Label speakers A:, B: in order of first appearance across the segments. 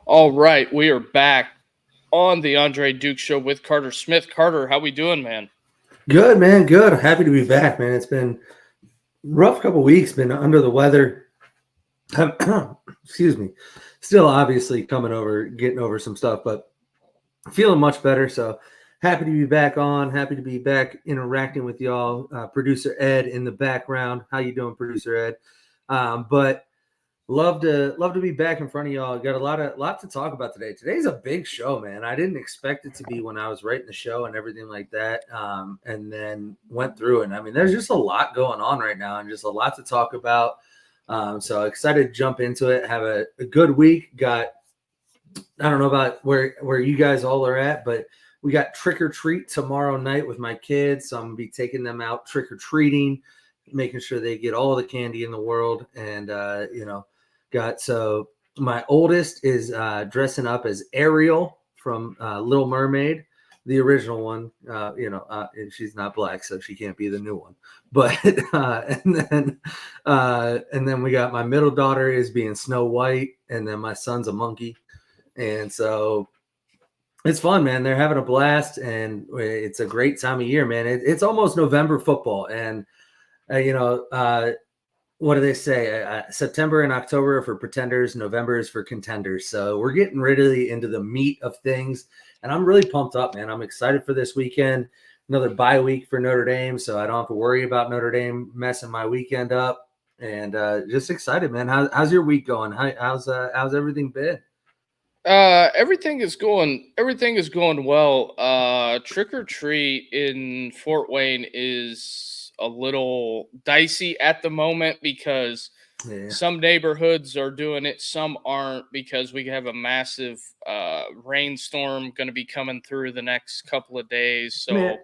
A: All right, we are back on the Andre Duke Show with Carter Smith. Carter, how we doing, man?
B: Good, man. Good. Happy to be back, man. It's been rough couple weeks. Been under the weather. Excuse me. Still, obviously, getting over some stuff, but feeling much better. So happy to be back on. Happy to be back interacting with y'all. Producer Ed in the background. How you doing, Producer Ed? But love to be back in front of y'all. Got a lot to talk about today. Today's a big show, man. I didn't expect it to be when I was writing the show and everything like that. And then went through it. And I mean, there's just a lot going on right now and just a lot to talk about. So excited to jump into it. Have a good week. I don't know about where you guys all are at, but we got trick or treat tomorrow night with my kids. So I'm gonna be taking them out trick or treating, making sure they get all the candy in the world. And my oldest is dressing up as Ariel from Little Mermaid, the original one. And she's not black, so she can't be the new one. But and then we got my middle daughter is being Snow White, and then my son's a monkey. And so it's fun, man. They're having a blast, and it's a great time of year, man. It's almost November football, and what do they say? September and October are for pretenders, November is for contenders. So we're getting really into the meat of things, and I'm really pumped up, man. I'm excited for this weekend. Another bye week for Notre Dame, so I don't have to worry about Notre Dame messing my weekend up. And just excited, man. How's your week going? How's everything been?
A: Everything is going well. Trick or treat in Fort Wayne is a little dicey at the moment because
B: Yeah,
A: some neighborhoods are doing it, some aren't because we have a massive rainstorm going to be coming through the next couple of days.
B: man.
A: So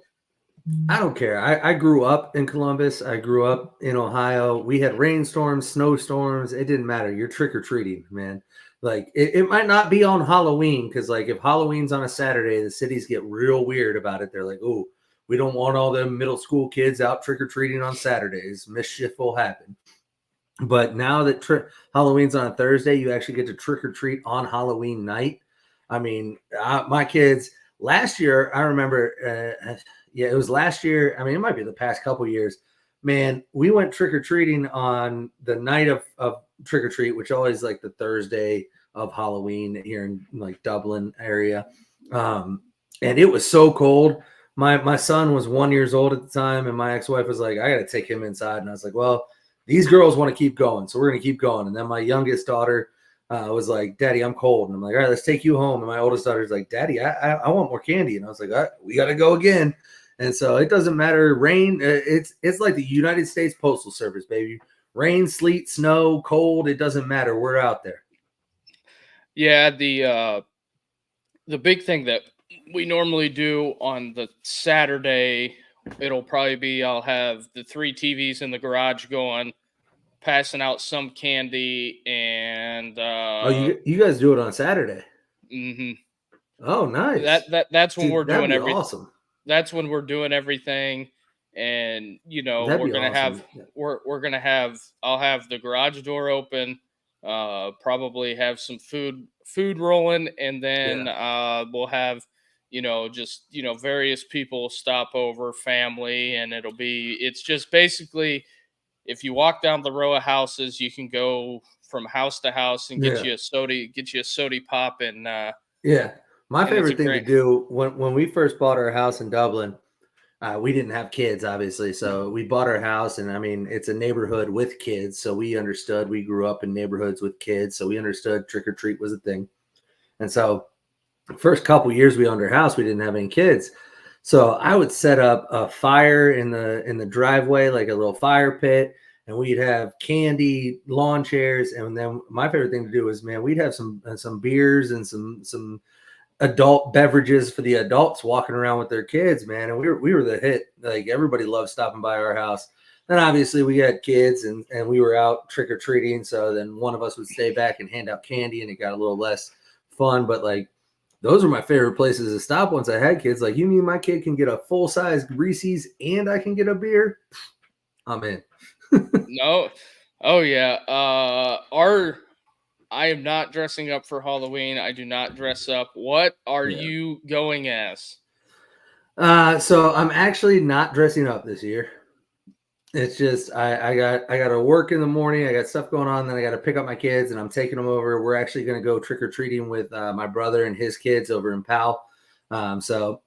B: I don't care. I grew up in Columbus. I grew up in Ohio. We had rainstorms, snowstorms. It didn't matter. You're trick or treating, man. Like it might not be on Halloween because, like, if Halloween's on a Saturday, the cities get real weird about it. They're like, "Oh, we don't want all the middle school kids out trick or treating on Saturdays. Mischief will happen." But now that Halloween's on a Thursday, you actually get to trick or treat on Halloween night. I mean, my kids last year, I remember, yeah, it was last year. I mean, it might be the past couple years. Man, we went trick or treating on the night of trick or treat, which always like the Thursday of Halloween here in like Dublin area. Um, and it was so cold. My son was 1 years old at the time, and my ex wife was like, "I got to take him inside," and I was like, "Well, these girls want to keep going, so we're going to keep going." And then my youngest daughter was like, "Daddy, I'm cold." And I'm like, "All right, let's take you home." And my oldest daughter's like, "Daddy, I want more candy." And I was like, "All right, we got to go again." And so it doesn't matter. Rain, it's like the United States Postal Service, baby. Rain, sleet, snow, cold, it doesn't matter. We're out there.
A: yeah, the big thing that we normally do on the Saturday, it'll probably be I'll have the three TVs in the garage going, passing out some candy, and
B: Oh, you guys do it on Saturday?
A: mhm.
B: Oh, nice.
A: That's when we're
B: Dude, that'd
A: doing
B: be
A: everything.
B: awesome.
A: That's when we're doing everything, and
B: That'd be awesome.
A: we're gonna have I'll have the garage door open, probably have some food rolling, and
B: Yeah.
A: then we'll have just various people stop over, family, and it's just basically if you walk down the row of houses, you can go from house to house and
B: Yeah.
A: get you a soda pop,
B: Yeah. My
A: and it's a
B: favorite thing to
A: great.
B: do when we first bought our house in Dublin, we didn't have kids, obviously. So we bought our house, and I mean, it's a neighborhood with kids. So we understood. We grew up in neighborhoods with kids. So we understood trick or treat was a thing. And so, first couple years we owned our house, we didn't have any kids. So I would set up a fire in the driveway, like a little fire pit, and we'd have candy, lawn chairs, and then my favorite thing to do is, man, we'd have some beers and some adult beverages for the adults walking around with their kids, man. And we were the hit. Like everybody loved stopping by our house. Then obviously we had kids and we were out trick or treating. So then one of us would stay back and hand out candy, and it got a little less fun. But like those were my favorite places to stop once I had kids. Like, you mean my kid can get a full size Reese's and I can get a beer? I'm in.
A: No. Oh yeah. Our I am not dressing up for Halloween. I do not dress up. What are
B: Yeah.
A: you going as?
B: So I'm actually not dressing up this year. It's just I got to work in the morning. I got stuff going on. Then I got to pick up my kids, and I'm taking them over. We're actually going to go trick or treating with my brother and his kids over in Powell. So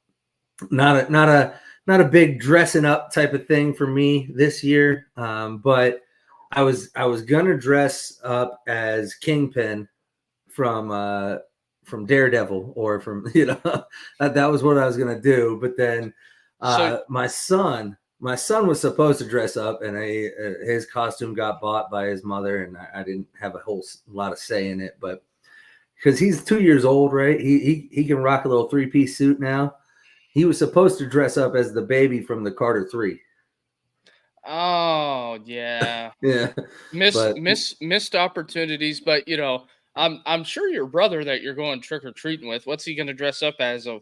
B: not a big dressing up type of thing for me this year. But I was gonna dress up as Kingpin from Daredevil, or from that was what I was gonna do. But then
A: So
B: my son was supposed to dress up, and his costume got bought by his mother, and I didn't have a whole lot of say in it, but because he's 2 years old, right? He can rock a little 3-piece suit now. He was supposed to dress up as the baby from the Carter 3.
A: oh yeah.
B: Yeah, but
A: Missed opportunities, but I'm sure your brother that you're going trick or treating with, what's he gonna dress up as? A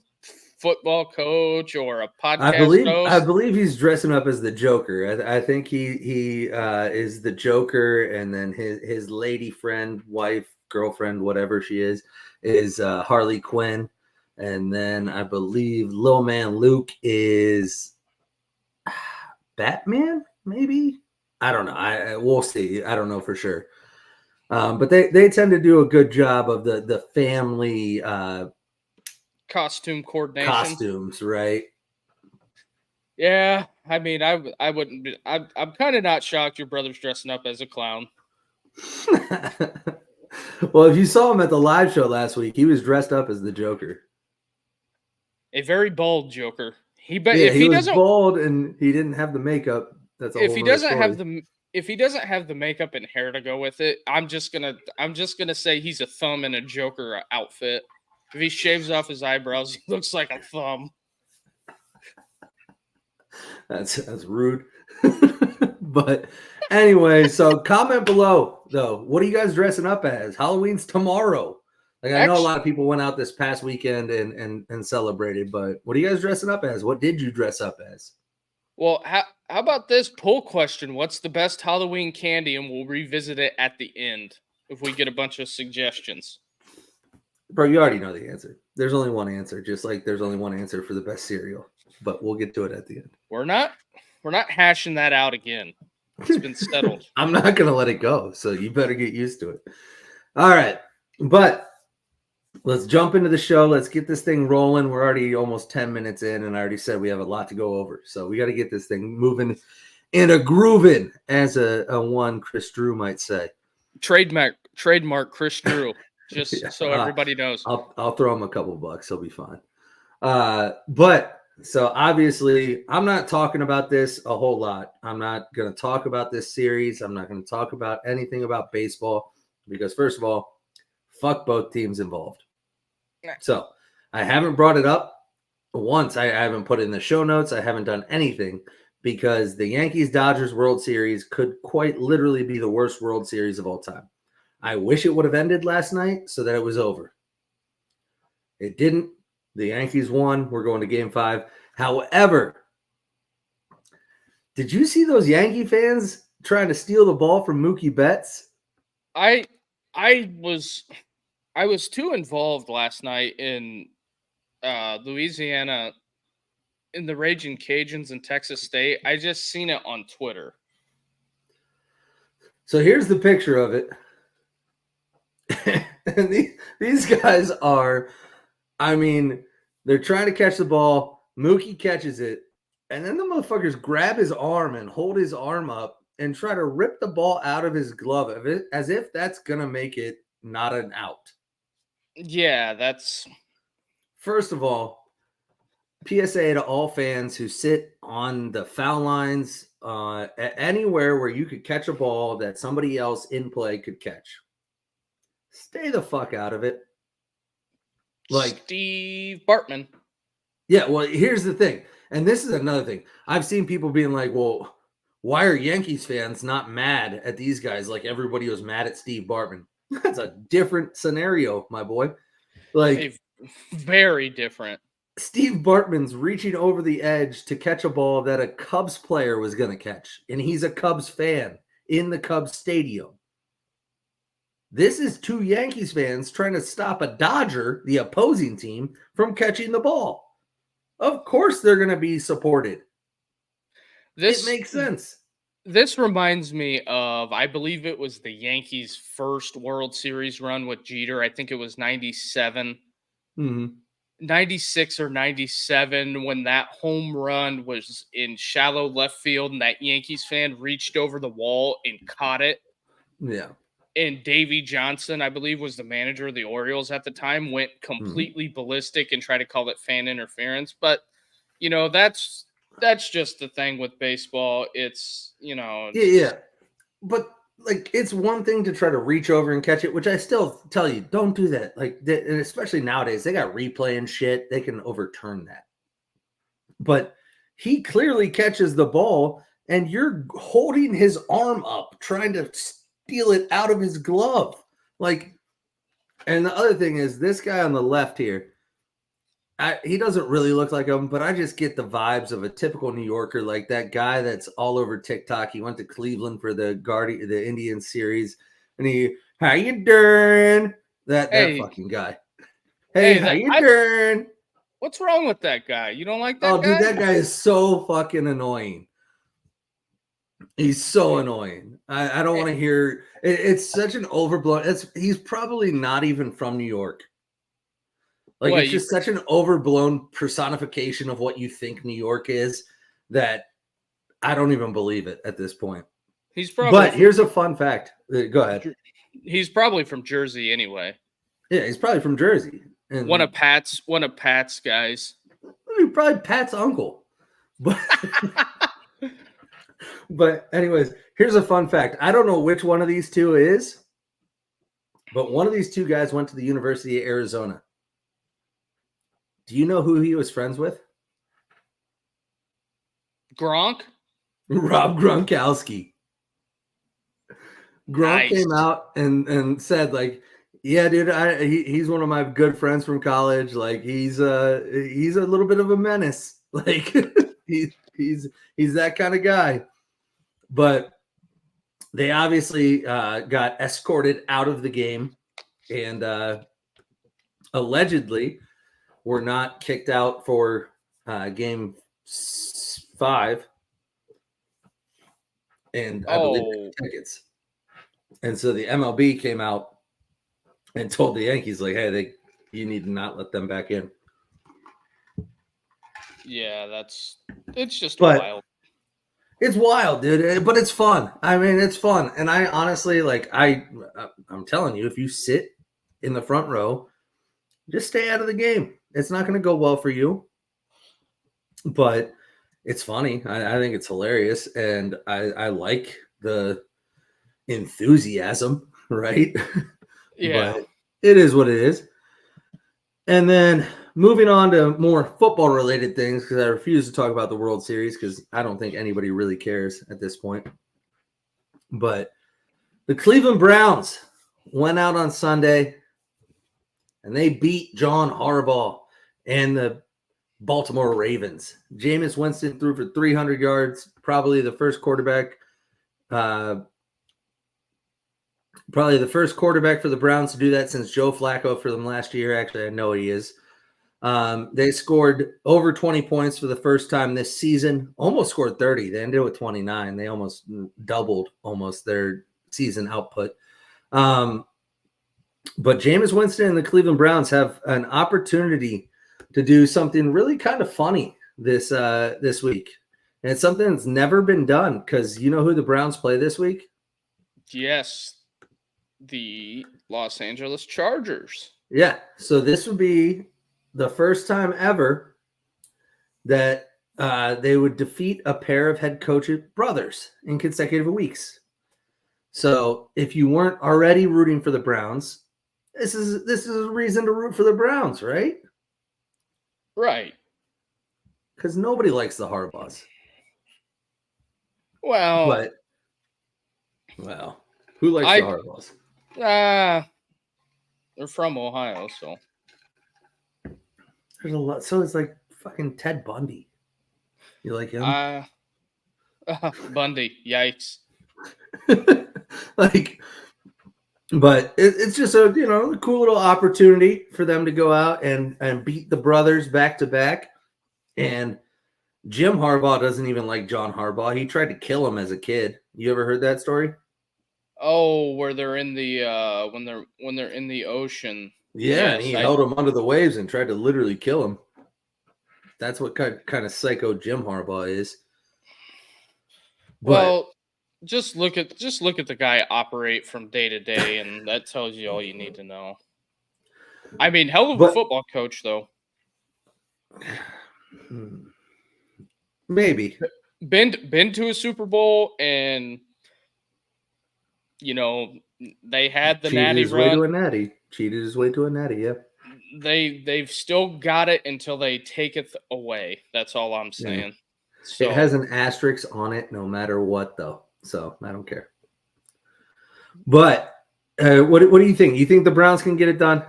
A: football coach or a podcast
B: I
A: host?
B: believe he's dressing up as the Joker. I think he is the Joker, and then his lady friend, wife, girlfriend, whatever she is Harley Quinn, and then I believe little man Luke is Batman, maybe. I don't know. We'll see. I don't know for sure. But they tend to do a good job of the family
A: Costume coordination.
B: costumes, right?
A: Yeah, I mean, I wouldn't be. I'm kind of not shocked your brother's dressing up as a clown.
B: Well, if you saw him at the live show last week, he was dressed up as the Joker.
A: A very bald Joker. But
B: Yeah, he was bald and he didn't have the makeup. That's a
A: if
B: whole
A: he
B: other
A: doesn't
B: story.
A: have the makeup and hair to go with it, I'm just gonna say he's a thumb in a Joker outfit. If he shaves off his eyebrows, he looks like a thumb.
B: That's rude. But anyway, so comment below though. What are you guys dressing up as? Halloween's tomorrow. Like, I know a lot of people went out this past weekend and celebrated, but what are you guys dressing up as? What did you dress up as?
A: Well, how about this poll question? What's the best Halloween candy? And we'll revisit it at the end if we get a bunch of suggestions.
B: Bro, you already know the answer. There's only one answer, just like there's only one answer for the best cereal. But we'll get to it at the end.
A: We're not hashing that out again. It's been settled.
B: I'm not gonna let it go, so you better get used to it. All right, but let's jump into the show. Let's get this thing rolling. We're already almost 10 minutes in, and I already said we have a lot to go over. So we got to get this thing moving and a grooving, as a one Chris Drew might say.
A: Trademark Chris Drew, just yeah, so everybody knows.
B: I'll throw him a couple bucks. He'll be fine. But so obviously, I'm not talking about this a whole lot. I'm not going to talk about this series. I'm not going to talk about anything about baseball because, first of all, fuck both teams involved. So I haven't brought it up once. I haven't put it in the show notes. I haven't done anything because the Yankees-Dodgers World Series could quite literally be the worst World Series of all time. I wish it would have ended last night so that it was over. It didn't. The Yankees won. We're going to Game 5. However, did you see those Yankee fans trying to steal the ball from Mookie Betts?
A: I was too involved last night in Louisiana, in the Raging Cajuns in Texas State. I just seen it on Twitter.
B: So here's the picture of it. And these guys are, I mean, they're trying to catch the ball. Mookie catches it. And then the motherfuckers grab his arm and hold his arm up and try to rip the ball out of his glove as if that's going to make it not an out.
A: Yeah, that's...
B: First of all, PSA to all fans who sit on the foul lines, anywhere where you could catch a ball that somebody else in play could catch. Stay the fuck out of it.
A: Like Steve Bartman.
B: Yeah, well, here's the thing. And this is another thing. I've seen people being like, well, why are Yankees fans not mad at these guys like everybody was mad at Steve Bartman? That's a different scenario, my boy. Like,
A: very different.
B: Steve Bartman's reaching over the edge to catch a ball that a Cubs player was going to catch. And he's a Cubs fan in the Cubs stadium. This is two Yankees fans trying to stop a Dodger, the opposing team, from catching the ball. Of course they're going to be supported. It makes sense.
A: This reminds me of, I believe it was the Yankees' first World Series run with Jeter. I think it was 97.
B: Mm-hmm.
A: 96 or 97 when that home run was in shallow left field and that Yankees fan reached over the wall and caught it.
B: Yeah.
A: And Davey Johnson, I believe, was the manager of the Orioles at the time, went completely ballistic and tried to call it fan interference. But, that's just the thing with baseball. It's,
B: Yeah. But like, it's one thing to try to reach over and catch it, which I still tell you, don't do that. Like, and especially nowadays, they got replay and shit. They can overturn that. But he clearly catches the ball, and you're holding his arm up, trying to steal it out of his glove. Like, and the other thing is, this guy on the left here, he doesn't really look like him, but I just get the vibes of a typical New Yorker, like that guy that's all over TikTok. He went to Cleveland for the Indian series, and how you doing? That fucking guy. Hey, how you doing?
A: What's wrong with that guy? You don't like that guy?
B: Oh, dude, that guy is so fucking annoying. He's so annoying. I don't want to hear. It's such an overblown. He's probably not even from New York. Like, it's just such an overblown personification of what you think New York is that I don't even believe it at this point. But here's a fun fact. Go ahead.
A: He's probably from Jersey anyway.
B: Yeah, he's probably from Jersey.
A: And one of Pat's guys.
B: Probably Pat's uncle. But anyways, here's a fun fact. I don't know which one of these two is, but one of these two guys went to the University of Arizona. Do you know who he was friends with?
A: Gronk?
B: Rob Gronkowski. Gronk came out and said, like, yeah, dude, he's one of my good friends from college. Like, he's a little bit of a menace. Like, he's that kind of guy. But they obviously got escorted out of the game, and allegedly were not kicked out for game 5. And I believe tickets. And so the MLB came out and told the Yankees, like, hey, you need to not let them back in.
A: Yeah, it's just wild.
B: It's wild, dude, but it's fun. I mean, it's fun. And I honestly, like, I'm telling you, if you sit in the front row, just stay out of the game. It's not going to go well for you, but it's funny. I think it's hilarious, and I like the enthusiasm, right?
A: Yeah.
B: But it is what it is. And then moving on to more football-related things, because I refuse to talk about the World Series because I don't think anybody really cares at this point. But the Cleveland Browns went out on Sunday, and they beat John Harbaugh and the Baltimore Ravens. Jameis Winston threw for 300 yards, probably the first quarterback for the Browns to do that since Joe Flacco for them last year. Actually, I know he is. They scored over 20 points for the first time this season. Almost scored 30. They ended with 29. They almost doubled their season output. But Jameis Winston and the Cleveland Browns have an opportunity to do something really kind of funny this week. And it's something that's never been done, because you know who the Browns play this week?
A: Yes, the Los Angeles Chargers.
B: Yeah, so this would be the first time ever that they would defeat a pair of head coach brothers in consecutive weeks. So if you weren't already rooting for the Browns, this is a reason to root for the Browns, right?
A: Right.
B: Because nobody likes the Harbaughs.
A: Well,
B: who likes the Harbaughs?
A: They're from Ohio, so
B: there's a lot. So it's like fucking Ted Bundy. You like him?
A: Bundy. Yikes.
B: Like, But it's just a a cool little opportunity for them to go out and beat the brothers back to back. And Jim Harbaugh doesn't even like John Harbaugh. He tried to kill him as a kid. You ever heard that story?
A: Oh, where they're in the when they're in the ocean.
B: Yeah, and
A: Yes,
B: he
A: I
B: held him under the waves and tried to literally kill him. That's what kind of psycho Jim Harbaugh is. But
A: well, just look at the guy operate from day to day, and that tells you all you need to know. I mean, hell of a
B: but
A: football coach though.
B: maybe
A: Been to a Super Bowl, and they had the
B: cheated
A: natty
B: his way
A: run.
B: to a natty. Cheated his way to a natty. Yeah.
A: They've still got it until they take it away. That's all I'm
B: Yeah.
A: saying.
B: It has
A: So
B: an asterisk on it, no matter what, though. So I don't care. But what do you think? You think the Browns can get it done?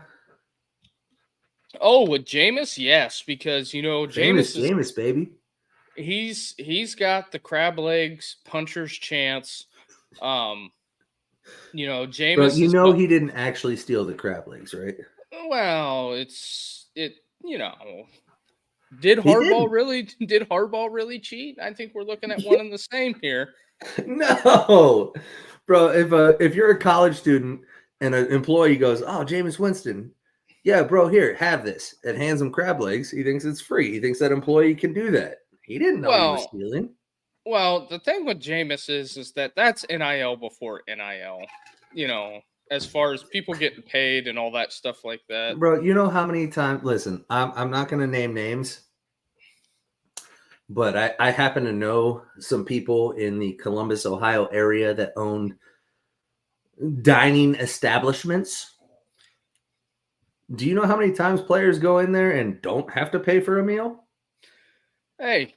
A: oh, with Jameis, yes, because
B: Jameis,
A: Jameis is
B: Jameis, baby.
A: he's got the crab legs puncher's chance.
B: Bro,
A: Jameis
B: you
A: is
B: know he didn't actually steal the crab legs, right?
A: well, it. Did
B: He
A: Harbaugh
B: didn't.
A: really did Harbaugh really cheat? I think we're looking at one and the same here.
B: No, bro. If you're a college student and an employee goes, "Oh, Jameis Winston, yeah, bro, here, have this," and hands him crab legs, he thinks it's free. He thinks that employee can do that. He didn't know he was
A: Well,
B: stealing.
A: the thing with Jameis is that that's NIL before NIL. You know, as far as people getting paid and all that stuff like that.
B: Bro, you know how many times? Listen, I'm not going to name names, but I happen to know some people in the Columbus, Ohio area that owned dining establishments. Do you know how many times players go in there and don't have to pay for a meal?
A: Hey,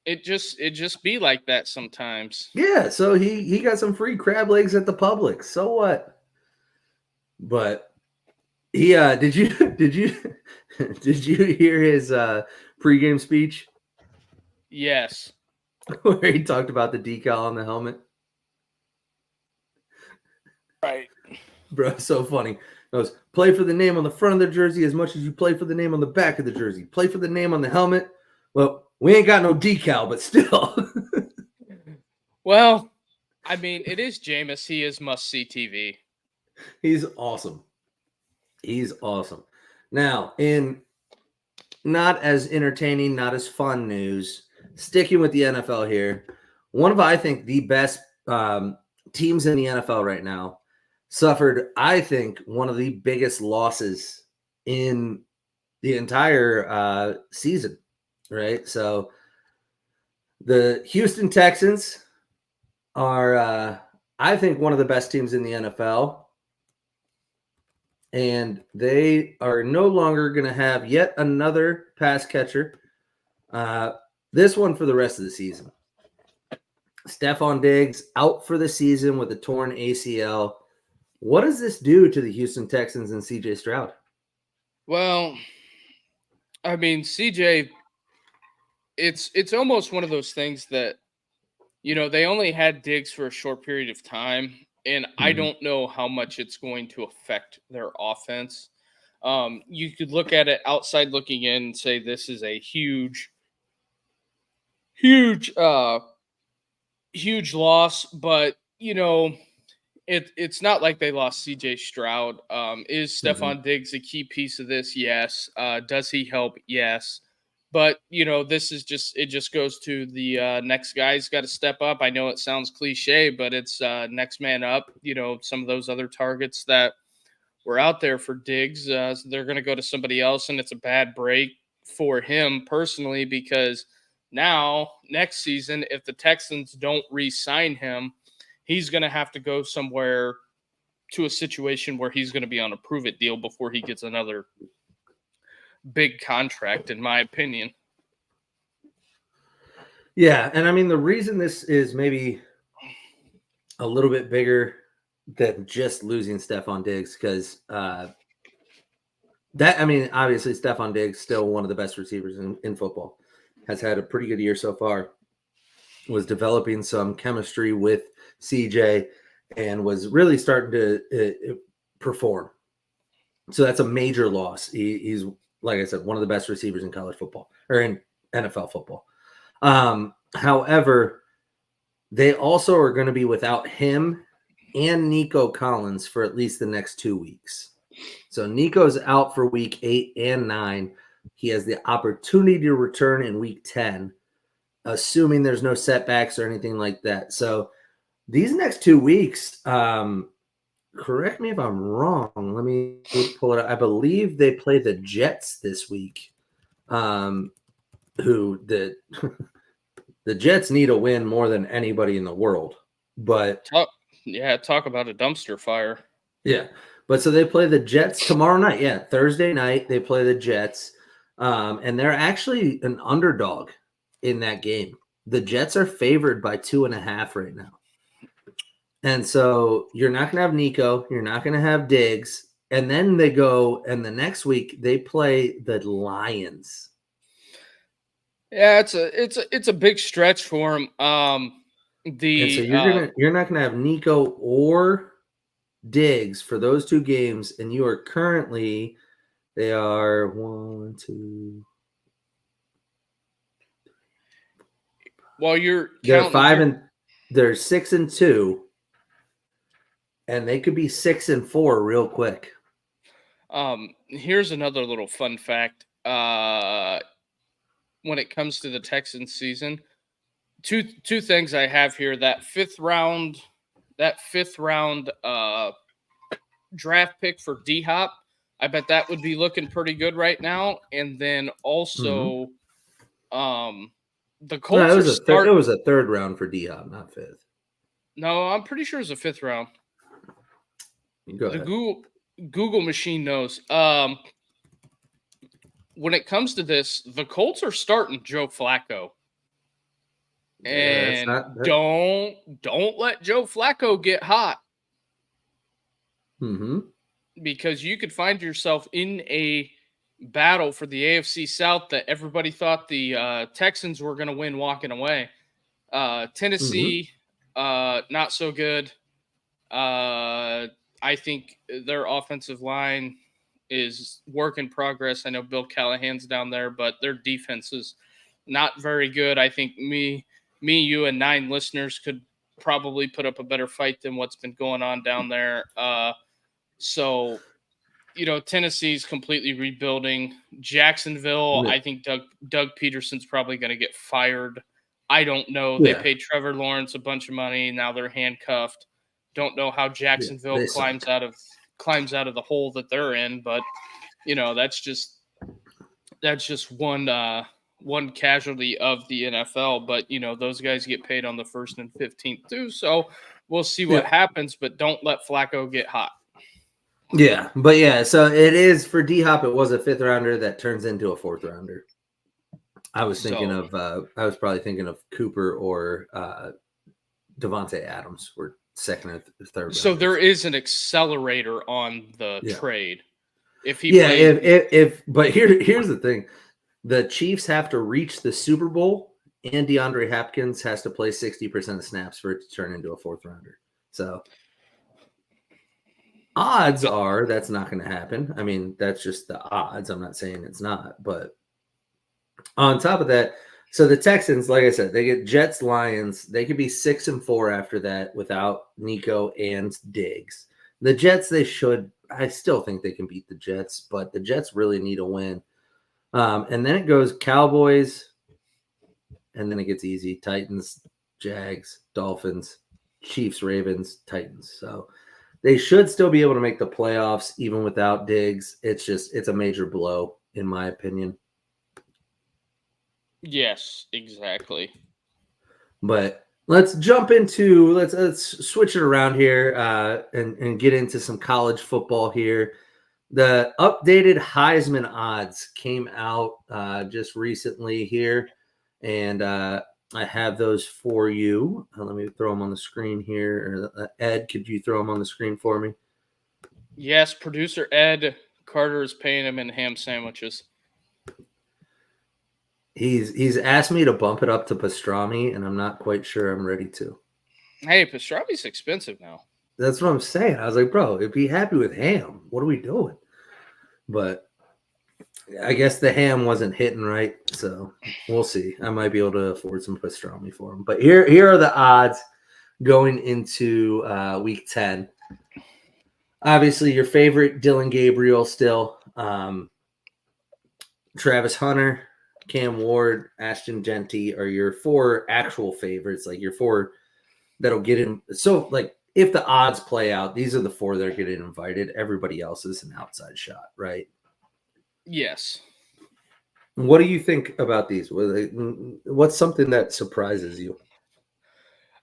A: it just be like that sometimes.
B: Yeah, so he got some free crab legs at the Publix. So what? But he did you did you hear his pregame speech
A: Yes.
B: where he talked about the decal on the helmet?
A: Right.
B: Bro, so funny. It goes, play for the name on the front of the jersey as much as you play for the name on the back of the jersey. Play for the name on the helmet. Well, we ain't got no decal, but still.
A: Well, I mean, it is Jameis. He is must see TV.
B: He's awesome. He's awesome. Now, in not as entertaining, not as fun news, sticking with the NFL here, one of, I think, the best teams in the NFL right now suffered, I think, one of the biggest losses in the entire season, right? So the Houston Texans are, I think, one of the best teams in the NFL. And they are no longer going to have yet another pass catcher. This one for the rest of the season. Stephon Diggs out for the season with a torn ACL. What does this do to the Houston Texans and CJ Stroud?
A: Well, I mean, CJ, it's almost one of those things that they only had Diggs for a short period of time, and I don't know how much it's going to affect their offense. You could look at it outside looking in and say this is a huge, huge, huge loss, but it's not like they lost CJ Stroud. Is Stephon Diggs a key piece of this? Yes. Does he help? Yes. But this is it just goes to the next guy's got to step up. I know it sounds cliche, but it's next man up. Some of those other targets that were out there for Diggs, so they're going to go to somebody else, and it's a bad break for him personally because now next season, if the Texans don't re-sign him, he's going to have to go somewhere to a situation where he's going to be on a prove-it deal before he gets another big contract, in my opinion.
B: Yeah, and I mean, the reason this is maybe a little bit bigger than just losing Stephon Diggs, because obviously Stephon Diggs still one of the best receivers in football, has had a pretty good year so far, was developing some chemistry with CJ. and was really starting to perform. So that's a major loss. He's, like I said, one of the best receivers in college football or in NFL football. However, they also are going to be without him and Nico Collins for at least the next 2 weeks. So Nico's out for week 8 and 9. He has the opportunity to return in week 10, assuming there's no setbacks or anything like that. So these next 2 weeks, correct me if I'm wrong. Let me pull it up. I believe they play the Jets this week. Who the Jets need a win more than anybody in the world. But
A: talk about a dumpster fire.
B: Yeah. But so they play the Jets tomorrow night. Yeah, Thursday night they play the Jets. And they're actually an underdog in that game. The Jets are favored by 2.5 right now. And so you're not going to have Nico. You're not going to have Diggs. And then they go, and the next week they play the Lions.
A: Yeah, it's a big stretch for him.
B: And so you're not gonna have Nico or Diggs for those 2 games, and you are currently they are 1, 2.
A: While you're
B: they're 6-2, and they could be 6-4 real quick.
A: Here's another little fun fact. When it comes to the Texans season, two things I have here. That fifth round draft pick for D-Hop, I bet that would be looking pretty good right now. And then also, the Colts
B: it was a 3rd round for D-Hop, not 5th.
A: No, I'm pretty sure it's a 5th round.
B: Go ahead.
A: The Google machine knows. When it comes to this, the Colts are starting Joe Flacco. And don't let Joe Flacco get hot.
B: Mm-hmm.
A: Because you could find yourself in a battle for the AFC South that everybody thought the Texans were going to win walking away. Tennessee, not so good. I think their offensive line is work in progress. I know Bill Callahan's down there, but their defense is not very good. I think me, you, and 9 listeners could probably put up a better fight than what's been going on down there. So, Tennessee's completely rebuilding. Jacksonville, I think Doug Peterson's probably going to get fired. I don't know. Yeah. They paid Trevor Lawrence a bunch of money. Now they're handcuffed. Don't know how Jacksonville climbs out of the hole that they're in, but that's just one casualty of the NFL. But those guys get paid on the 1st and 15th too, so we'll see what happens. But don't let Flacco get hot.
B: Yeah, but so it is for D-Hop. It was a 5th rounder that turns into a 4th rounder. I was thinking I was probably thinking of Cooper or Devontae Adams were 2nd or 3rd.
A: So there is an accelerator on the trade. If he
B: but here's the thing. The Chiefs have to reach the Super Bowl, and DeAndre Hopkins has to play 60% of snaps for it to turn into a 4th rounder. So odds are that's not going to happen. I mean, that's just the odds. I'm not saying it's not, but on top of that, so the Texans, like I said, they get Jets, Lions. They could be 6-4 after that without Nico and Diggs. The Jets, I still think they can beat the Jets, but the Jets really need a win. And then it goes Cowboys, and then it gets easy. Titans, Jags, Dolphins, Chiefs, Ravens, Titans. So they should still be able to make the playoffs even without Diggs. It's a major blow, in my opinion.
A: Yes, exactly.
B: But let's jump into let's switch it around here and get into some college football here. The updated Heisman odds came out just recently here, and I have those for you. Let me throw them on the screen here. Ed, could you throw them on the screen for me?
A: Yes, producer Ed Carter is paying him in ham sandwiches.
B: He's asked me to bump it up to pastrami, and I'm not quite sure I'm ready to.
A: Hey, pastrami's expensive now.
B: That's what I'm saying. I was like, bro, be happy with ham. What are we doing? But I guess the ham wasn't hitting right, so we'll see. I might be able to afford some pastrami for him. But here are the odds going into week 10. Obviously, your favorite Dylan Gabriel still. Travis Hunter, Cam Ward, Ashton Genty are your four actual favorites, like your four that'll get in. So, like, if the odds play out, these are the four that are getting invited. Everybody else is an outside shot, right?
A: Yes.
B: What do you think about these? What's something that surprises you?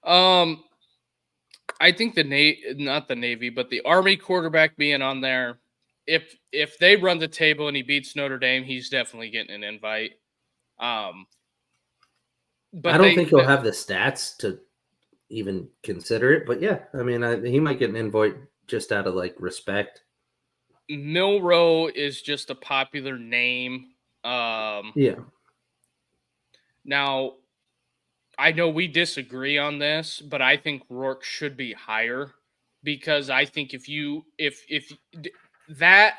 A: I think not the Navy, but the Army quarterback being on there. If they run the table and he beats Notre Dame, he's definitely getting an invite.
B: I
A: But
B: don't think he'll have the stats to even consider it, but yeah, I mean, he might get an invite just out of like respect.
A: Milroe is just a popular name.
B: Yeah.
A: Now, I know we disagree on this, but I think Rourke should be higher because I think that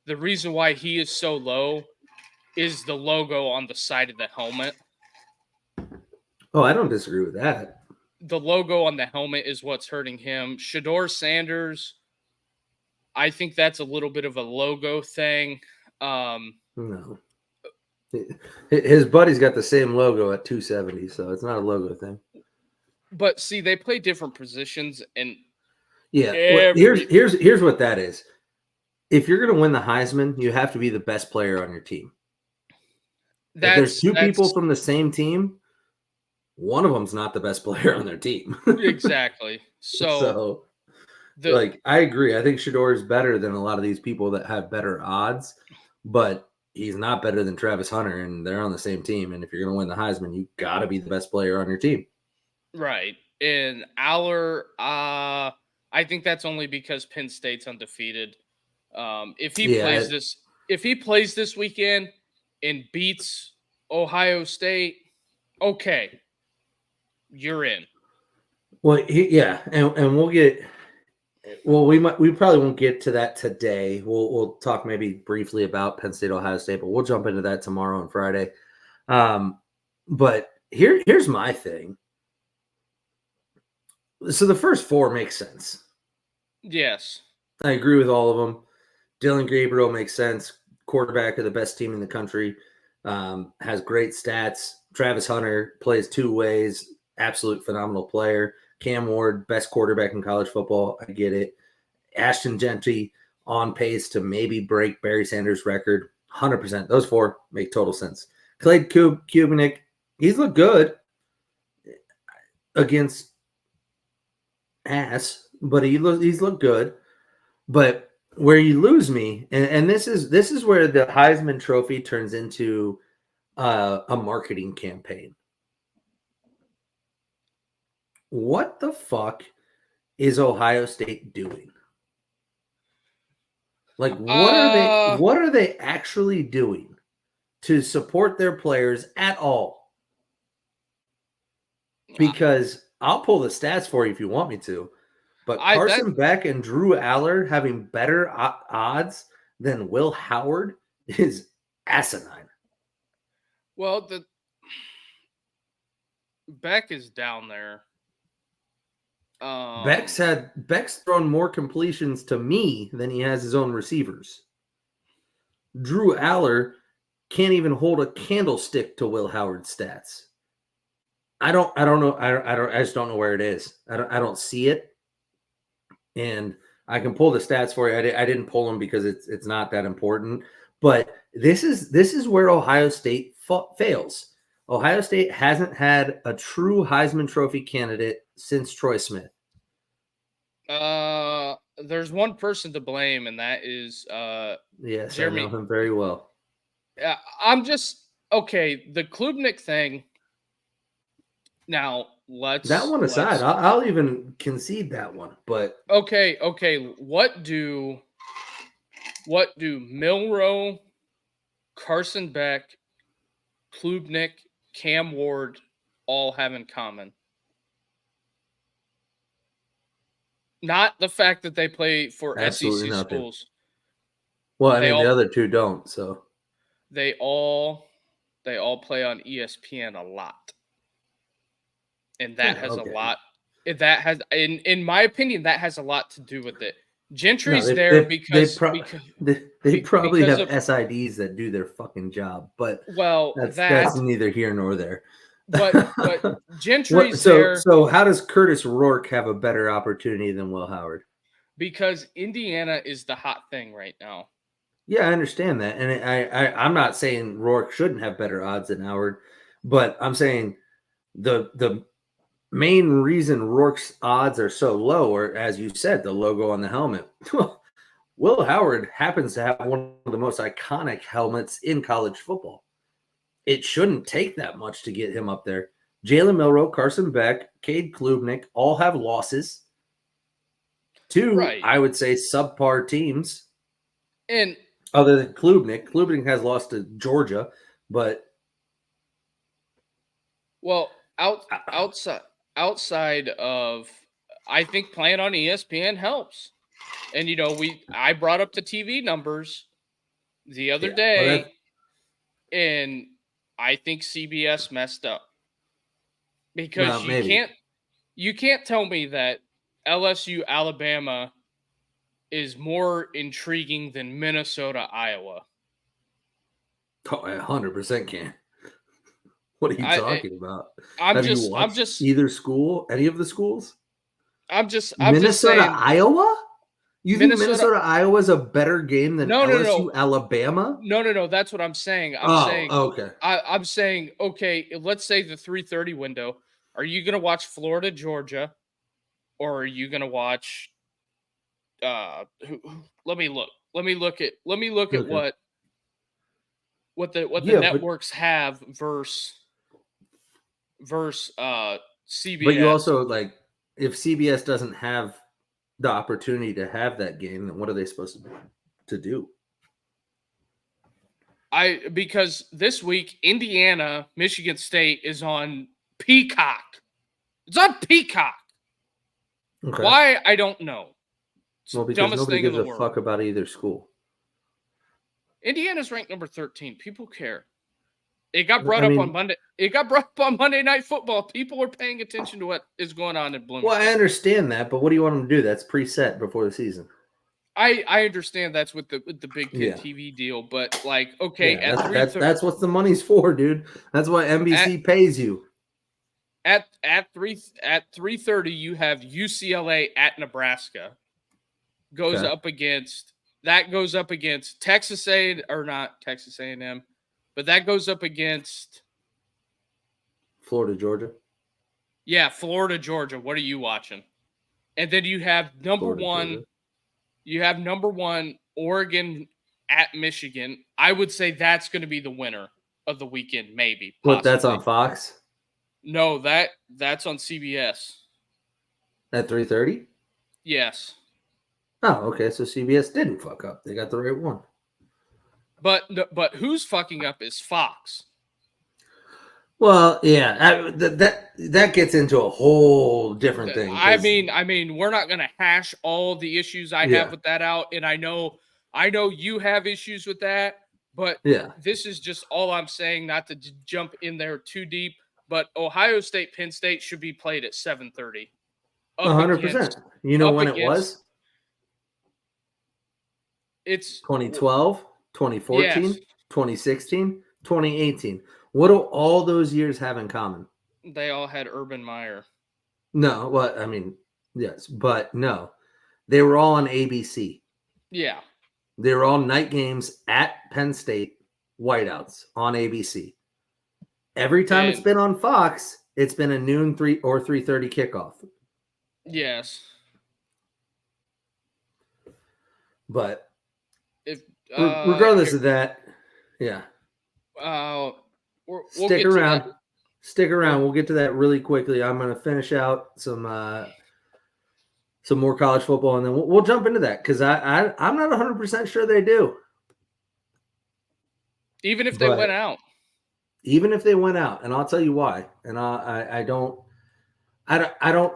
A: the reason why he is so low is the logo on the side of the helmet.
B: Oh, I don't disagree with that.
A: The logo on the helmet is what's hurting him. Shedeur Sanders, I think that's a little bit of a logo thing.
B: No. His buddy's got the same logo at 270, so it's not a logo thing.
A: But see, they play different positions, and
B: yeah, here's what that is. If you're going to win the Heisman, you have to be the best player on your team. If there's two people from the same team, one of them's not the best player on their team.
A: Exactly. So
B: like, I agree. I think Shedeur is better than a lot of these people that have better odds, but he's not better than Travis Hunter, and they're on the same team. And if you're going to win the Heisman, you got to be the best player on your team.
A: Right. And Aller, I think that's only because Penn State's undefeated. If he plays this weekend and beats Ohio State, okay, you're in.
B: Well, and we'll get. Well, we probably won't get to that today. We'll talk maybe briefly about Penn State, Ohio State, but we'll jump into that tomorrow and Friday. But here's my thing. So the first four make sense.
A: Yes,
B: I agree with all of them. Dylan Gabriel makes sense. Quarterback of the best team in the country, has great stats. Travis Hunter plays two ways. Absolute phenomenal player. Cam Ward, best quarterback in college football. I get it. Ashton Genty on pace to maybe break Barry Sanders' record. 100%. Those four make total sense. Clyde Kubinik, he's looked good against ass, but he's looked good. But where you lose me, and this is where the Heisman Trophy turns into a marketing campaign. What the fuck is Ohio State doing? Like, what are they actually doing to support their players at all? Because I'll pull the stats for you if you want me to. But Carson Beck and Drew Aller having better odds than Will Howard is asinine.
A: Well, the Beck is down there.
B: Beck's thrown more completions to me than he has his own receivers. Drew Aller can't even hold a candlestick to Will Howard's stats. I don't know. I just don't know where it is. I don't see it. And I can pull the stats for you. I didn't pull them because it's not that important. But this is where Ohio State fails. Ohio State hasn't had a true Heisman Trophy candidate since Troy Smith.
A: There's one person to blame, and that is
B: yes,
A: Jeremy.
B: I know him very well.
A: I'm just okay. The Klubnik thing. Now
B: that one aside. I'll even concede that one. But
A: okay. What do Milroe, Carson Beck, Klubnik, Cam Ward all have in common? Not the fact that they play for
B: Absolutely
A: SEC
B: nothing.
A: schools.
B: Well, I
A: They
B: mean, the
A: all
B: other two don't. So
A: they all they all play on ESPN a lot. And that
B: yeah,
A: has a
B: okay.
A: lot that has in my opinion that has a lot to do with it.
B: No,
A: Gentry's there because
B: they probably
A: because
B: have
A: of
B: SIDs that do their fucking job, but
A: well
B: that's
A: that
B: neither here nor there.
A: but
B: What?
A: Gentry's
B: So
A: there
B: so how does Curtis Rourke have a better opportunity than Will Howard?
A: because Indiana is the hot thing right now.
B: Yeah, I understand that, and I'm not saying Rourke shouldn't have better odds than Howard, but I'm saying the main reason Rourke's odds are so low, or as you said, the logo on the helmet. Will Howard happens to have one of the most iconic helmets in college football. It shouldn't take that much to get him up there. Jalen Milroe, Carson Beck, Cade Klubnik all have losses. Two,
A: Right.
B: I would say, subpar teams.
A: And
B: Other than Klubnik. Klubnik has lost to Georgia, but
A: well, outside of I think playing on ESPN helps. And I brought up the TV numbers the other
B: yeah, well,
A: day
B: that
A: and I think CBS messed up because
B: maybe
A: you can't tell me that LSU Alabama is more intriguing than Minnesota Iowa.
B: 100% can. What are you
A: I
B: talking about?
A: I'm
B: Have you
A: just I'm
B: watched
A: just
B: either school, any of the schools?
A: I'm just
B: Minnesota,
A: saying
B: Iowa? You think
A: Minnesota.
B: Minnesota, Iowa is a better game than
A: No, no,
B: LSU,
A: no,
B: Alabama?
A: no. That's what I'm saying.
B: Oh, okay.
A: I'm saying okay. Let's say the 3:30 window. Are you gonna watch Florida, Georgia, or are you gonna watch? Let me look. Let me look at
B: Okay.
A: what the
B: Yeah, but
A: networks have versus
B: you
A: CBS.
B: also if CBS doesn't have the opportunity to have that game, then what are they supposed to do?
A: Because this week Indiana, Michigan State is on Peacock. It's on Peacock.
B: Okay.
A: Why I don't know. It's
B: Well,
A: the
B: because
A: dumbest
B: nobody
A: thing in
B: gives
A: the
B: a
A: world.
B: fuck about either school.
A: Indiana's ranked number 13. People care. It got brought
B: I
A: up on
B: mean,
A: Monday. It got brought up on Monday Night Football. People are paying attention to what is going on in
B: well, I
A: Bloomington.
B: understand that, but what do you want them to do? That's preset before the season.
A: I understand that's with the Big Ten
B: Yeah.
A: TV deal, but okay,
B: Yeah,
A: at
B: that's what the money's for, dude. That's why NBC pays you.
A: at 3:30 you have UCLA at Nebraska. Goes
B: Okay.
A: up against Texas A or not Texas A&M, but that goes up against
B: Florida, Georgia.
A: yeah, Florida, Georgia. What are you watching? And then you have number
B: Florida,
A: one.
B: Georgia.
A: You have number one Oregon at Michigan. I would say that's going to be the winner of the weekend, maybe. Possibly.
B: What? That's on Fox
A: No, that's on CBS.
B: at 3:30.
A: Yes,
B: Oh, okay. So CBS didn't fuck up. They got the right one.
A: but who's fucking up is Fox.
B: Well, yeah, that gets into a whole different thing.
A: I mean, we're not going to hash all the issues I have with that out, and I know you have issues with that, but
B: yeah,
A: this is just all I'm saying. Not to jump in there too deep, but Ohio State, Penn State should be played at 7:30.
B: 100%. You know when it was?
A: It's
B: 2012, 2014,
A: yes,
B: 2016, 2018. What do all those years have in common?
A: they all had Urban Meyer.
B: No, well, I mean, yes, but no. They were all on ABC.
A: Yeah.
B: They were all night games at Penn State, whiteouts on ABC. Every time it's been on Fox, it's been a noon 3 or 3:30 kickoff.
A: Yes.
B: But
A: if
B: regardless of that, yeah.
A: We'll
B: Stick around. Stick around. We'll get to that really quickly. I'm going to finish out some more college football, and then we'll jump into that because I'm not 100% sure they do.
A: Even if they went out.
B: Even if they went out, and I'll tell you why. And I don't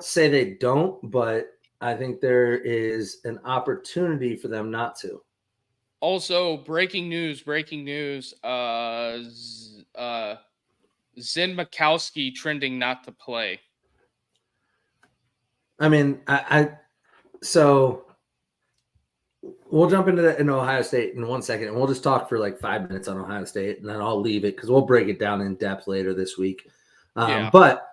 B: say they don't, but I think there is an opportunity for them not to.
A: Also, breaking news. Zen Mikowski trending not to play.
B: I mean, so we'll jump into that in Ohio State in 1 second, and we'll just talk for like 5 minutes on Ohio State, and then I'll leave it because we'll break it down in depth later this week.
A: Yeah.
B: But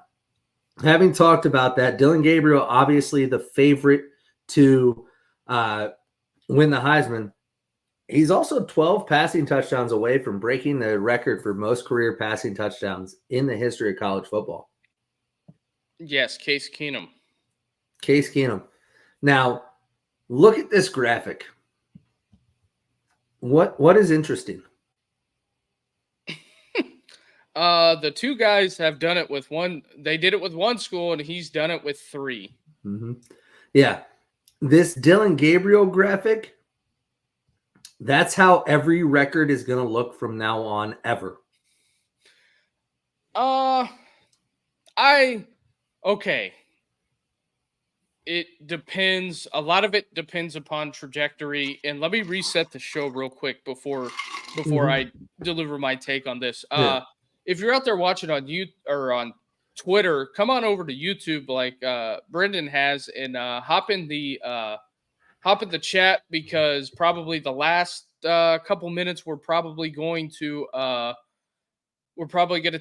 B: having talked about that, Dylan Gabriel, obviously the favorite to win the Heisman. He's also 12 passing touchdowns away from breaking the record for most career passing touchdowns in the history of college football.
A: Yes, Case Keenum.
B: Case Keenum. Now, look at this graphic. What is interesting?
A: The two guys have done it with one. They did it with one school, and he's done it with 3.
B: Mm-hmm. Yeah. This Dylan Gabriel graphic, that's how every record is going to look from now on ever.
A: Okay. It depends. A lot of it depends upon trajectory. And let me reset the show real quick before I deliver my take on this. If you're out there watching on YouTube or on Twitter, come on over to YouTube like Brendan has, and hop in the chat, because probably the last couple minutes we're probably going to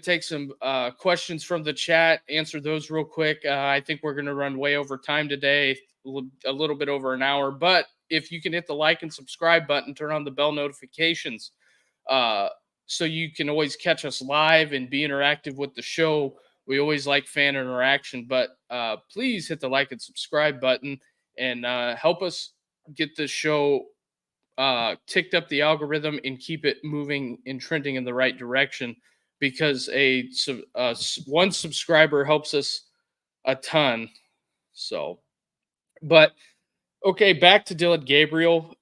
A: take some questions from the chat, answer those real quick. I think we're going to run way over time today, a little bit over an hour. But if you can hit the like and subscribe button, turn on the bell notifications, so you can always catch us live and be interactive with the show. We always like fan interaction, but please hit the like and subscribe button and help us get the show ticked up the algorithm and keep it moving and trending in the right direction, because one subscriber helps us a ton. So, but okay, back to Dylan Gabriel.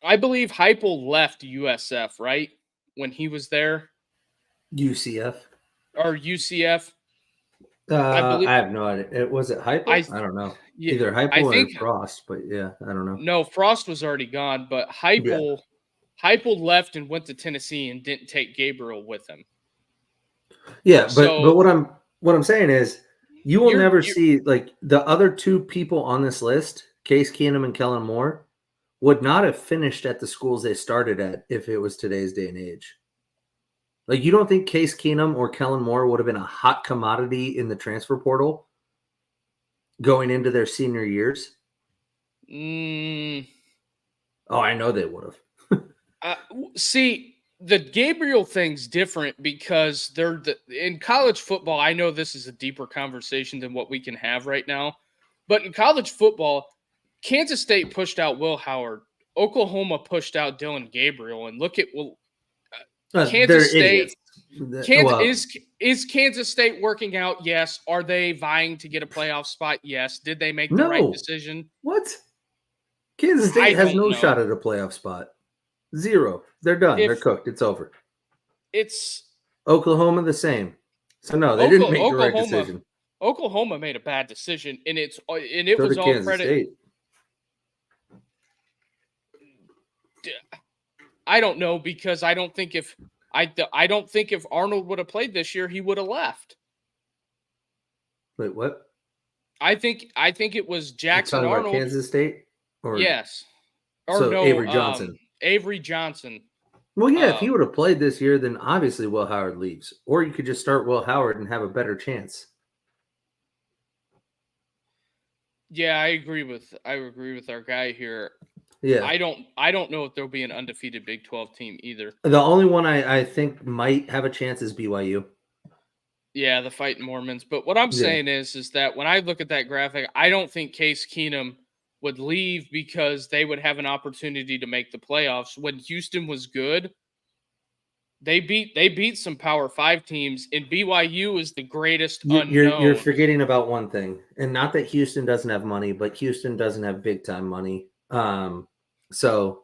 A: I believe Heupel left USF, right? When he was there?
B: UCF.
A: Or UCF?
B: I have no idea. Was it Heupel? I don't know.
A: Yeah,
B: either Heupel or Frost, but yeah, I don't know.
A: No, Frost was already gone, but Heupel left and went to Tennessee and didn't take Gabriel with him.
B: Yeah, but what I'm saying is, you will never see, like, the other 2 people on this list, Case Keenum and Kellen Moore, would not have finished at the schools they started at if it was today's day and age. Like, you don't think Case Keenum or Kellen Moore would have been a hot commodity in the transfer portal going into their senior years? Oh, I know they would
A: have. See, the Gabriel thing's different because in college football. I know this is a deeper conversation than what we can have right now, but in college football, Kansas State pushed out Will Howard. Oklahoma pushed out Dylan Gabriel, and look at Kansas State. Is Kansas State working out? Yes. Are they vying to get a playoff spot? Yes. Did they make the right decision?
B: What? Kansas State has no shot at a playoff spot. 0. They're done. They're cooked. It's over.
A: It's
B: Oklahoma the same. So no, they didn't make the right decision.
A: Oklahoma made a bad decision, and it was all
B: Kansas
A: credit.
B: State.
A: I don't know, because I don't think if Arnold would have played this year, he would have left.
B: Wait, what?
A: I think it was Jackson Arnold.
B: About Kansas State?
A: Yes.
B: Or so no, Avery Johnson.
A: Avery Johnson.
B: Well, yeah, if he would have played this year, then obviously Will Howard leaves. Or you could just start Will Howard and have a better chance.
A: Yeah, I agree with our guy here.
B: Yeah.
A: I don't know if there'll be an undefeated Big 12 team either.
B: The only one I think might have a chance is BYU.
A: Yeah, the Fighting Mormons. But what I'm saying is that when I look at that graphic, I don't think Case Keenum would leave because they would have an opportunity to make the playoffs. When Houston was good, they beat some Power 5 teams, and BYU is the greatest unknown.
B: You're forgetting about one thing, and not that Houston doesn't have money, but Houston doesn't have big time money. So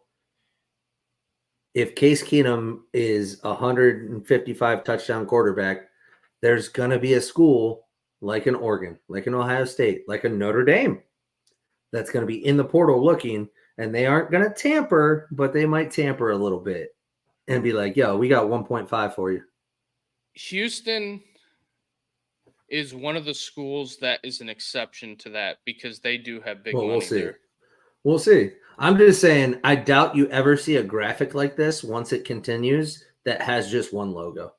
B: if Case Keenum is 155 touchdown quarterback, there's going to be a school like an Oregon, like an Ohio State, like a Notre Dame that's going to be in the portal looking, and they aren't going to tamper, but they might tamper a little bit and be like, yo, we got 1.5 for you.
A: Houston is one of the schools that is an exception to that because they do have big
B: Well, we'll
A: money
B: see.
A: there.
B: We'll see. I'm just saying, I doubt you ever see a graphic like this once it continues that has just one logo.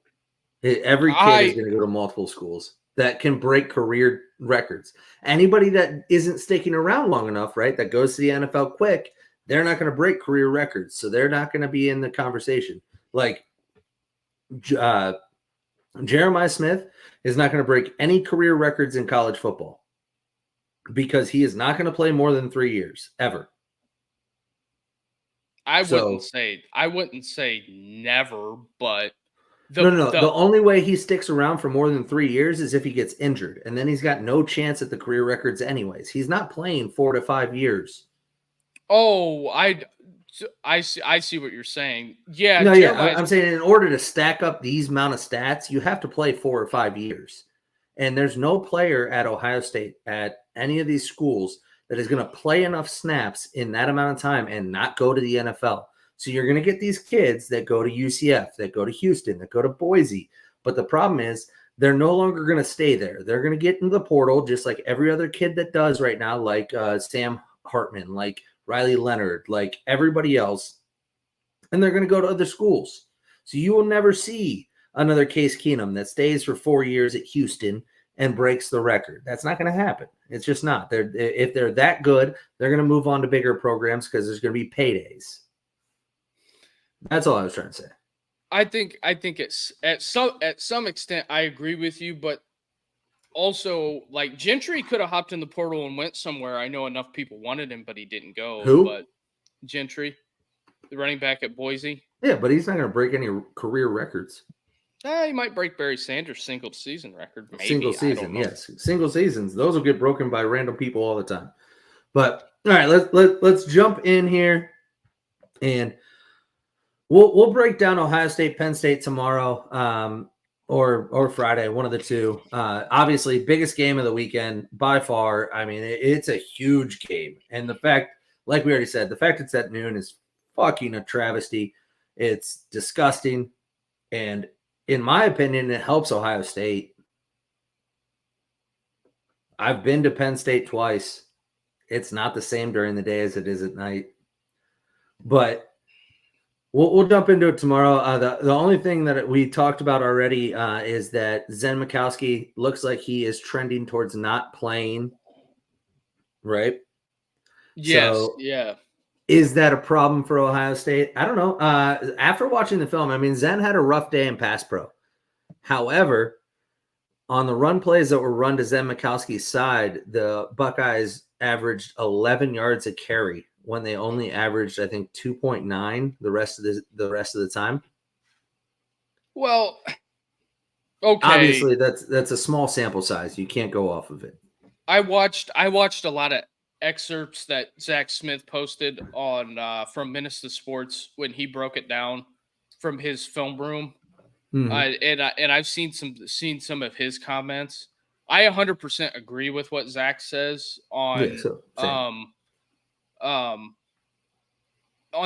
B: Every kid is going to go to multiple schools that can break career records. Anybody that isn't sticking around long enough, right, that goes to the NFL quick, they're not going to break career records. So they're not going to be in the conversation. Like Jeremiah Smith is not going to break any career records in college football because he is not going to play more than 3 years ever.
A: I wouldn't say never, but
B: No. The only way he sticks around for more than 3 years is if he gets injured, and then he's got no chance at the career records anyways. He's not playing 4 to 5 years.
A: Oh, I see what you're saying. Yeah,
B: No, yeah, I'm saying in order to stack up these amount of stats, you have to play 4 or 5 years. And there's no player at Ohio State, at any of these schools, that is going to play enough snaps in that amount of time and not go to the NFL. So you're going to get these kids that go to UCF, that go to Houston, that go to Boise. But the problem is they're no longer going to stay there. They're going to get into the portal just like every other kid that does right now, like Sam Hartman, like Riley Leonard, like everybody else. And they're going to go to other schools. So you will never see another Case Keenum that stays for 4 years at Houston and breaks the record. That's not going to happen. It's just not. If they're that good, they're going to move on to bigger programs because there's going to be paydays. That's all I was trying to say.
A: I think it's at some extent I agree with you, but also like Gentry could have hopped in the portal and went somewhere. I know enough people wanted him, but he didn't go.
B: Who?
A: But Gentry, the running back at Boise.
B: Yeah, but he's not going to break any career records.
A: He might break Barry Sanders' single season record. Maybe.
B: Single season, yes. Single seasons. Those will get broken by random people all the time. But all right, let's jump in here, and we'll break down Ohio State, Penn State tomorrow, or Friday, one of the two. Obviously, biggest game of the weekend by far. I mean, it's a huge game, and the fact, like we already said, the fact it's at noon is fucking a travesty. It's disgusting, and in my opinion, it helps Ohio State. I've been to Penn State twice. It's not the same during the day as it is at night. But we'll jump into it tomorrow. The only thing that we talked about already is that Zen Mikowski looks like he is trending towards not playing, right?
A: Yes,
B: so,
A: yeah.
B: Is that a problem for Ohio State? I don't know. After watching the film, I mean, Zen had a rough day in pass pro. However, on the run plays that were run to Zen Mikowski's side, the Buckeyes averaged 11 yards a carry when they only averaged, I think, 2.9 the rest of the time.
A: Well, okay.
B: Obviously, that's a small sample size. You can't go off of it.
A: I watched a lot of excerpts that Zach Smith posted on from Minnesota Sports when he broke it down from his film room.
B: Mm-hmm.
A: And I've seen some of his comments. I 100% agree with what Zach says on on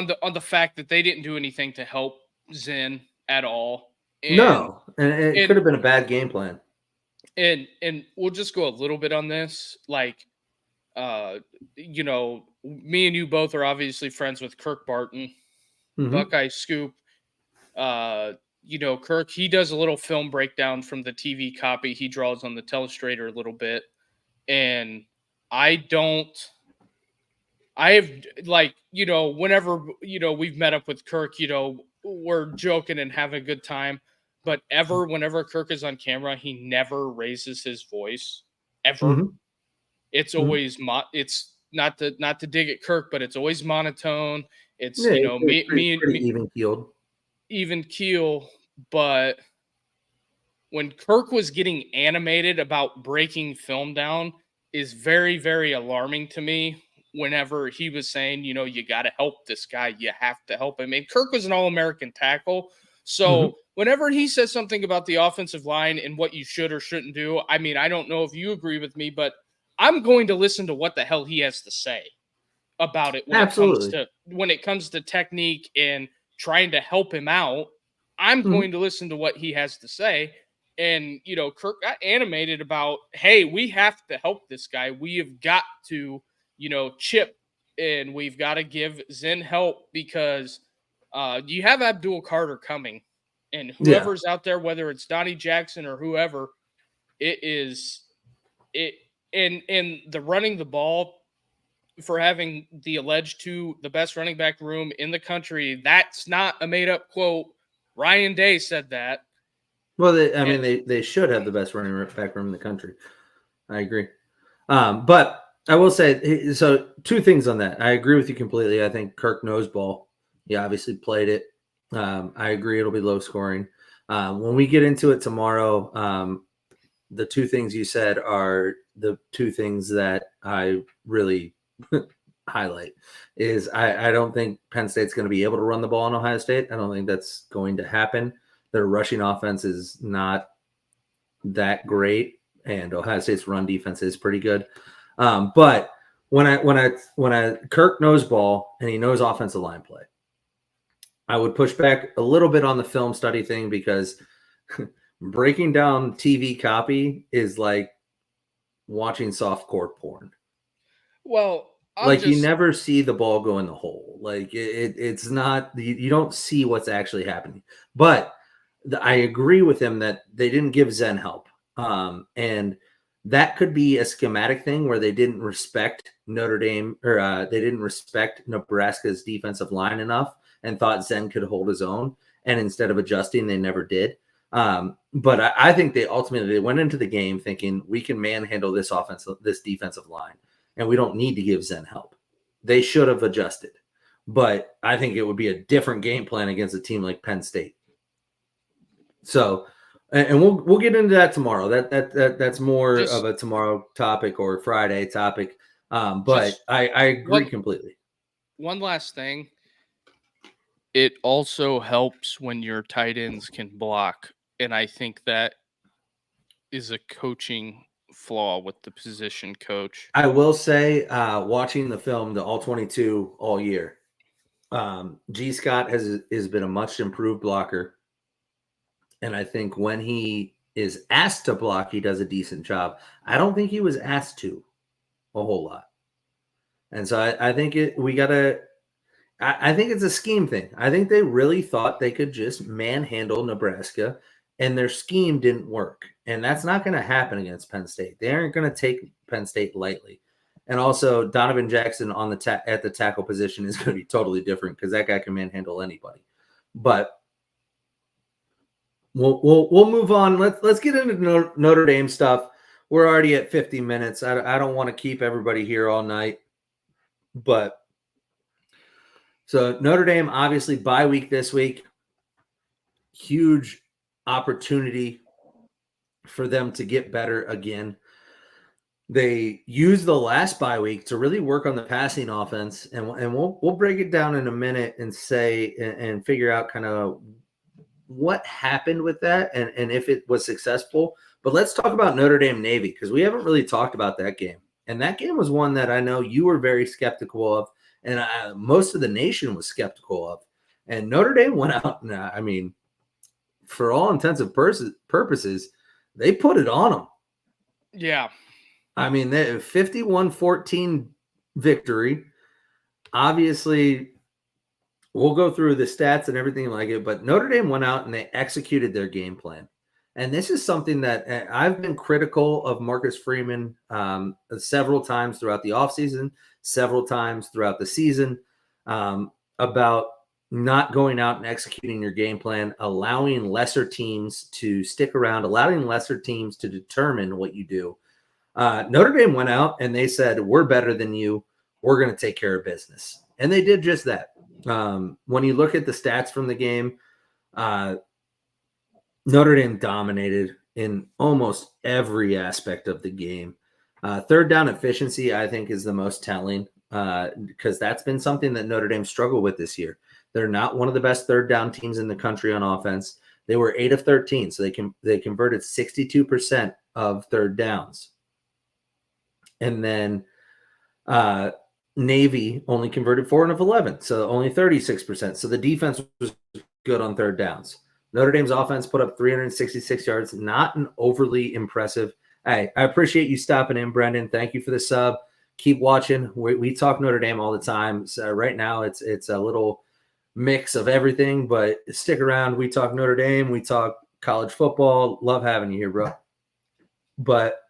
A: the fact that they didn't do anything to help Zen at all.
B: And it could have been a bad game plan.
A: And we'll just go a little bit on this. Like, you know, me and you both are obviously friends with Kirk Barton, Buckeye Scoop. You know, Kirk, he does a little film breakdown from the TV copy. He draws on the telestrator a little bit. And I have, like, you know, whenever, you know, we've met up with Kirk, you know, we're joking and having a good time. But whenever Kirk is on camera, he never raises his voice, ever.
B: Mm-hmm.
A: It's always, it's not to dig at Kirk, but it's always monotone. It's,
B: yeah,
A: you know,
B: pretty even-keeled.
A: Even keel, but when Kirk was getting animated about breaking film down is very, very alarming to me. Whenever he was saying, you know, you got to help this guy, you have to help him. And Kirk was an All-American tackle, So whenever he says something about the offensive line and what you should or shouldn't do, I mean, I don't know if you agree with me, but I'm going to listen to what the hell he has to say about it
B: Absolutely.
A: when it comes to technique and trying to help him out. I'm
B: Mhm.
A: going to listen to what he has to say. And Kirk got animated about, hey, we have to help this guy. We have got to, chip, and we've got to give Zen help because you have Abdul Carter coming, and
B: Yeah.
A: whoever's out there, whether it's Donnie Jackson or whoever, it is it and the running the ball for having the the best running back room in the country. That's not a made up quote. Ryan Day said that.
B: Well,
A: And
B: they should have the best running back room in the country. I agree. But I will say, so two things on that. I agree with you completely. I think Kirk knows ball. He obviously played it. I agree it'll be low scoring. When we get into it tomorrow, the two things you said are the two things that I really highlight. Is I don't think Penn State's going to be able to run the ball in Ohio State. I don't think that's going to happen. Their rushing offense is not that great, and Ohio State's run defense is pretty good. But when Kirk knows ball and he knows offensive line play, I would push back a little bit on the film study thing because breaking down TV copy is like watching softcore porn.
A: well, I'm
B: Like you
A: just
B: never see the ball go in the hole. Like it's not you don't see what's actually happening. But I agree with him that they didn't give Zen help, and that could be a schematic thing where they didn't respect Notre Dame or they didn't respect Nebraska's defensive line enough and thought Zen could hold his own. And instead of adjusting, they never did. But I think they ultimately went into the game thinking we can manhandle this defensive line, and we don't need to give Zen help. They should have adjusted, but I think it would be a different game plan against a team like Penn State. So, and we'll get into that tomorrow. That's more
A: just
B: of a tomorrow topic or Friday topic. But
A: just
B: I agree completely.
A: one last thing. It also helps when your tight ends can block, and I think that is a coaching flaw with the position coach.
B: I will say, watching the film, the All 22 all year, G. Scott has been a much improved blocker, and I think when he is asked to block, he does a decent job. I don't think he was asked to a whole lot, and so I think we gotta. I think it's a scheme thing. I think they really thought they could just manhandle Nebraska, and their scheme didn't work. And that's not going to happen against Penn State. They aren't going to take Penn State lightly. And also, Donovan Jackson on at the tackle position is going to be totally different because that guy can manhandle anybody. But we'll move on. Let's get into Notre Dame stuff. We're already at 50 minutes. I don't want to keep everybody here all night, but. So Notre Dame, obviously, bye week this week. Huge opportunity for them to get better again. They used the last bye week to really work on the passing offense, and we'll break it down in a minute and say and figure out kind of what happened with that and if it was successful. But let's talk about Notre Dame Navy because we haven't really talked about that game, and that game was one that I know you were very skeptical of. And most of the nation was skeptical of. And Notre Dame went out, and I mean, for all intents and purposes, they put it on them.
A: Yeah.
B: I mean, they 51-14 victory. Obviously, we'll go through the stats and everything like it, but Notre Dame went out and they executed their game plan. And this is something that I've been critical of Marcus Freeman several times throughout the offseason, several times throughout the season, about not going out and executing your game plan, allowing lesser teams to stick around, allowing lesser teams to determine what you do. Notre Dame went out and they said, we're better than you. We're going to take care of business. And they did just that. When you look at the stats from the game, Notre Dame dominated in almost every aspect of the game. Third down efficiency, I think, is the most telling because that's been something that Notre Dame struggled with this year. They're not one of the best third down teams in the country on offense. They were 8 of 13, so they converted 62% of third downs. And then Navy only converted 4 of 11, so only 36%. So the defense was good on third downs. Notre Dame's offense put up 366 yards, not an overly impressive. Hey, I appreciate you stopping in, Brendan. Thank you for the sub. Keep watching. We talk Notre Dame all the time. So right now, it's a little mix of everything, but stick around. We talk Notre Dame. We talk college football. Love having you here, bro. But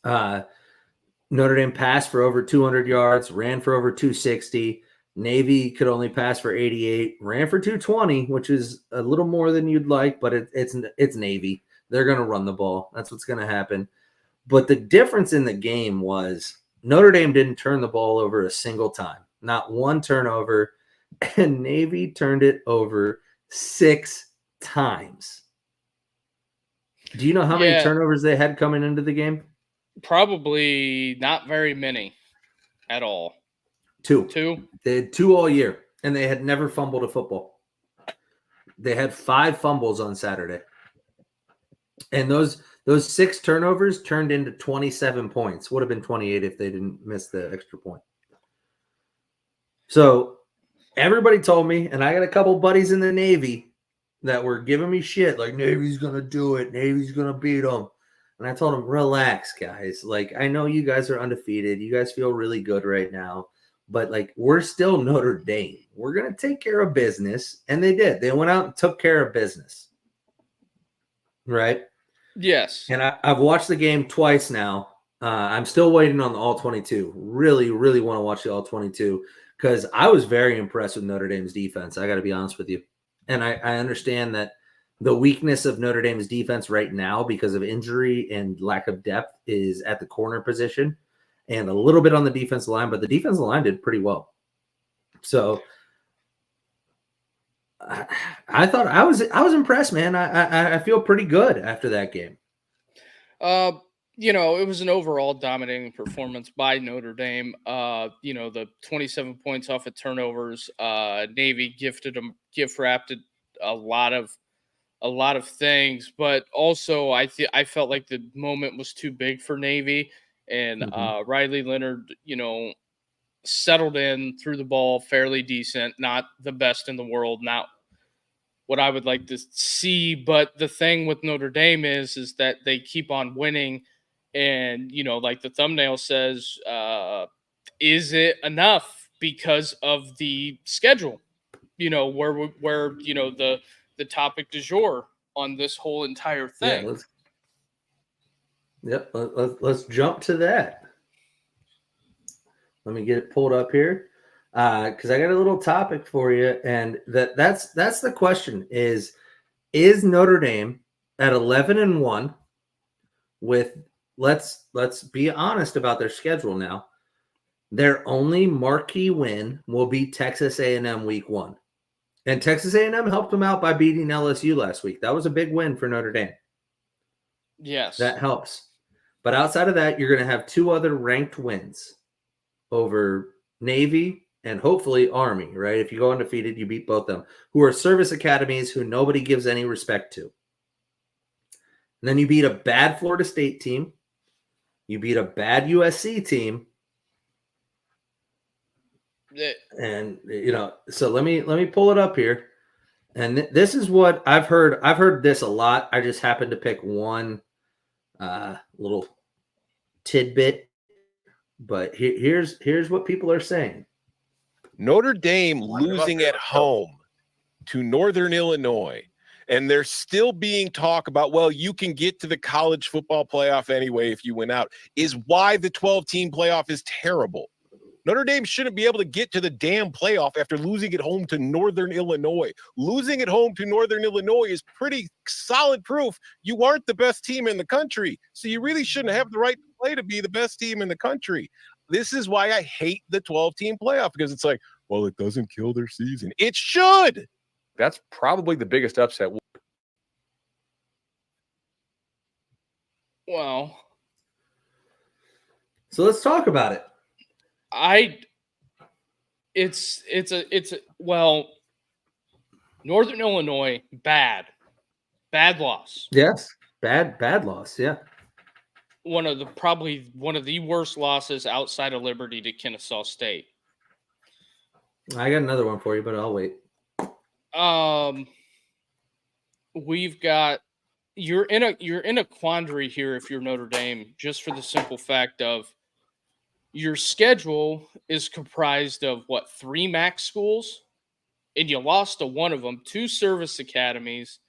B: Notre Dame passed for over 200 yards, ran for over 260. Navy could only pass for 88, ran for 220, which is a little more than you'd like, but it's Navy. They're going to run the ball. That's what's going to happen. But the difference in the game was Notre Dame didn't turn the ball over a single time, not one turnover, and Navy turned it over 6 times. Do you know how many turnovers they had coming into the game?
A: Probably not very many at all.
B: 2. They had 2 all year, and they had never fumbled a football. They had 5 fumbles on Saturday. And those 6 turnovers turned into 27 points. Would have been 28 if they didn't miss the extra point. So everybody told me, and I got a couple buddies in the Navy that were giving me shit, like, Navy's going to do it. Navy's going to beat them. And I told them, relax, guys. Like, I know you guys are undefeated. You guys feel really good right now. But, like, we're still Notre Dame. We're going to take care of business. And they did. They went out and took care of business. Right?
A: Yes.
B: And I've watched the game twice now. I'm still waiting on the All-22. Really, really want to watch the All-22 because I was very impressed with Notre Dame's defense. I got to be honest with you. And I understand that the weakness of Notre Dame's defense right now because of injury and lack of depth is at the corner position and a little bit on the defensive line, but the defensive line did pretty well. So I thought I was impressed, man. I feel pretty good after that game.
A: It was an overall dominating performance by Notre Dame. The 27 points off of turnovers. Navy gift wrapped a lot of things, but also I felt like the moment was too big for Navy, and Riley Leonard, settled in, threw the ball fairly decent, not the best in the world, not what I would like to see. But the thing with Notre Dame is that they keep on winning, and like the thumbnail says, is it enough because of the schedule? Where the topic du jour on this whole entire thing.
B: Let's jump to that. Let me get it pulled up here because I got a little topic for you, and that's the question: is Notre Dame at 11-1 with let's be honest about their schedule now. Their only marquee win will be Texas A&M week 1. And Texas A&M helped them out by beating LSU last week. That was a big win for Notre Dame.
A: Yes.
B: That helps. But outside of that, you're going to have 2 other ranked wins over Navy and hopefully Army, right? If you go undefeated, you beat both them, who are service academies who nobody gives any respect to. And then you beat a bad Florida State team. You beat a bad USC team. And so let me pull it up here, and this is what I've heard. I've heard this a lot. I just happened to pick one little tidbit, but here's what people are saying.
C: Notre Dame losing at home to Northern Illinois, and there's still being talk about, well, you can get to the college football playoff anyway if you win out, is why the 12-team playoff is terrible. Notre Dame shouldn't be able to get to the damn playoff after losing at home to Northern Illinois. Losing at home to Northern Illinois is pretty solid proof you aren't the best team in the country. So you really shouldn't have the right to play to be the best team in the country. This is why I hate the 12-team playoff, because it's like, well, it doesn't kill their season. It should.
D: That's probably the biggest upset.
A: Well,
B: so let's talk about it.
A: it's well, Northern Illinois, bad loss.
B: Yes, bad loss. Yeah,
A: Probably one of the worst losses outside of Liberty to Kennesaw State.
B: I got another one for you, but I'll wait.
A: We've got you're in a quandary here if you're Notre Dame, just for the simple fact of your schedule is comprised of 3 MAC schools, and you lost to one of them, 2 service academies,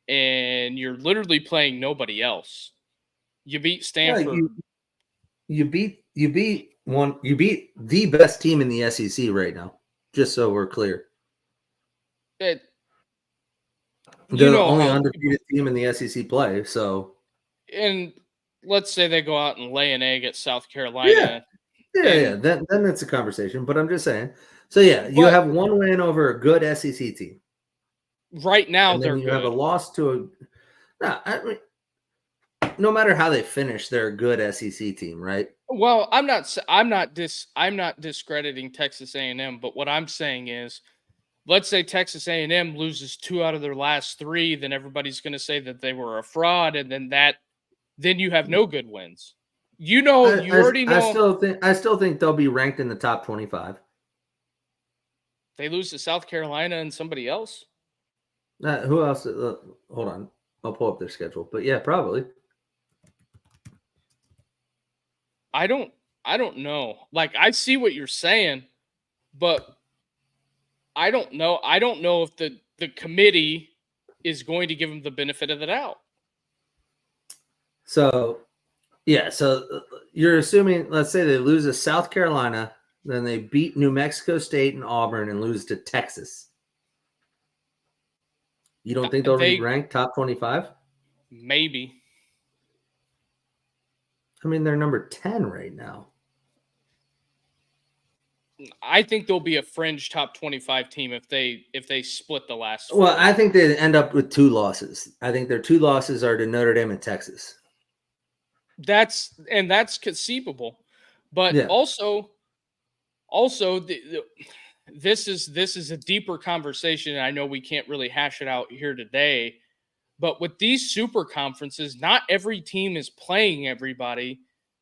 A: and you're literally playing nobody else. You beat Stanford.
B: You beat the best team in the SEC right now. Just so we're clear,
A: It,
B: they're the only undefeated team in the SEC play. So,
A: and let's say they go out and lay an egg at South Carolina.
B: Yeah. Then it's a conversation. But I'm just saying. So yeah, you have one win over a good SEC team.
A: Right now,
B: and then you have a loss to no matter how they finish, they're a good SEC team, right?
A: Well, I'm not discrediting Texas A&M, but what I'm saying is, let's say Texas A&M loses 2 out of their last 3, then everybody's going to say that they were a fraud, and then you have no good wins. You already know.
B: I still think they'll be ranked in the top 25.
A: They lose to South Carolina and somebody else.
B: Who else? Hold on, I'll pull up their schedule. But yeah, probably.
A: I don't know. Like, I see what you're saying, but I don't know. I don't know if the committee is going to give them the benefit of the doubt.
B: So, yeah. So you're assuming, let's say they lose to South Carolina, then they beat New Mexico State and Auburn and lose to Texas. You don't think they'll be ranked top 25?
A: Maybe.
B: I mean, they're number 10 right now.
A: I think they'll be a fringe top 25 team if they split the last 4.
B: Well, I think they end up with 2 losses. I think their 2 losses are to Notre Dame and Texas.
A: That's conceivable. But also this is a deeper conversation, and I know we can't really hash it out here today. But with these super conferences, not every team is playing everybody,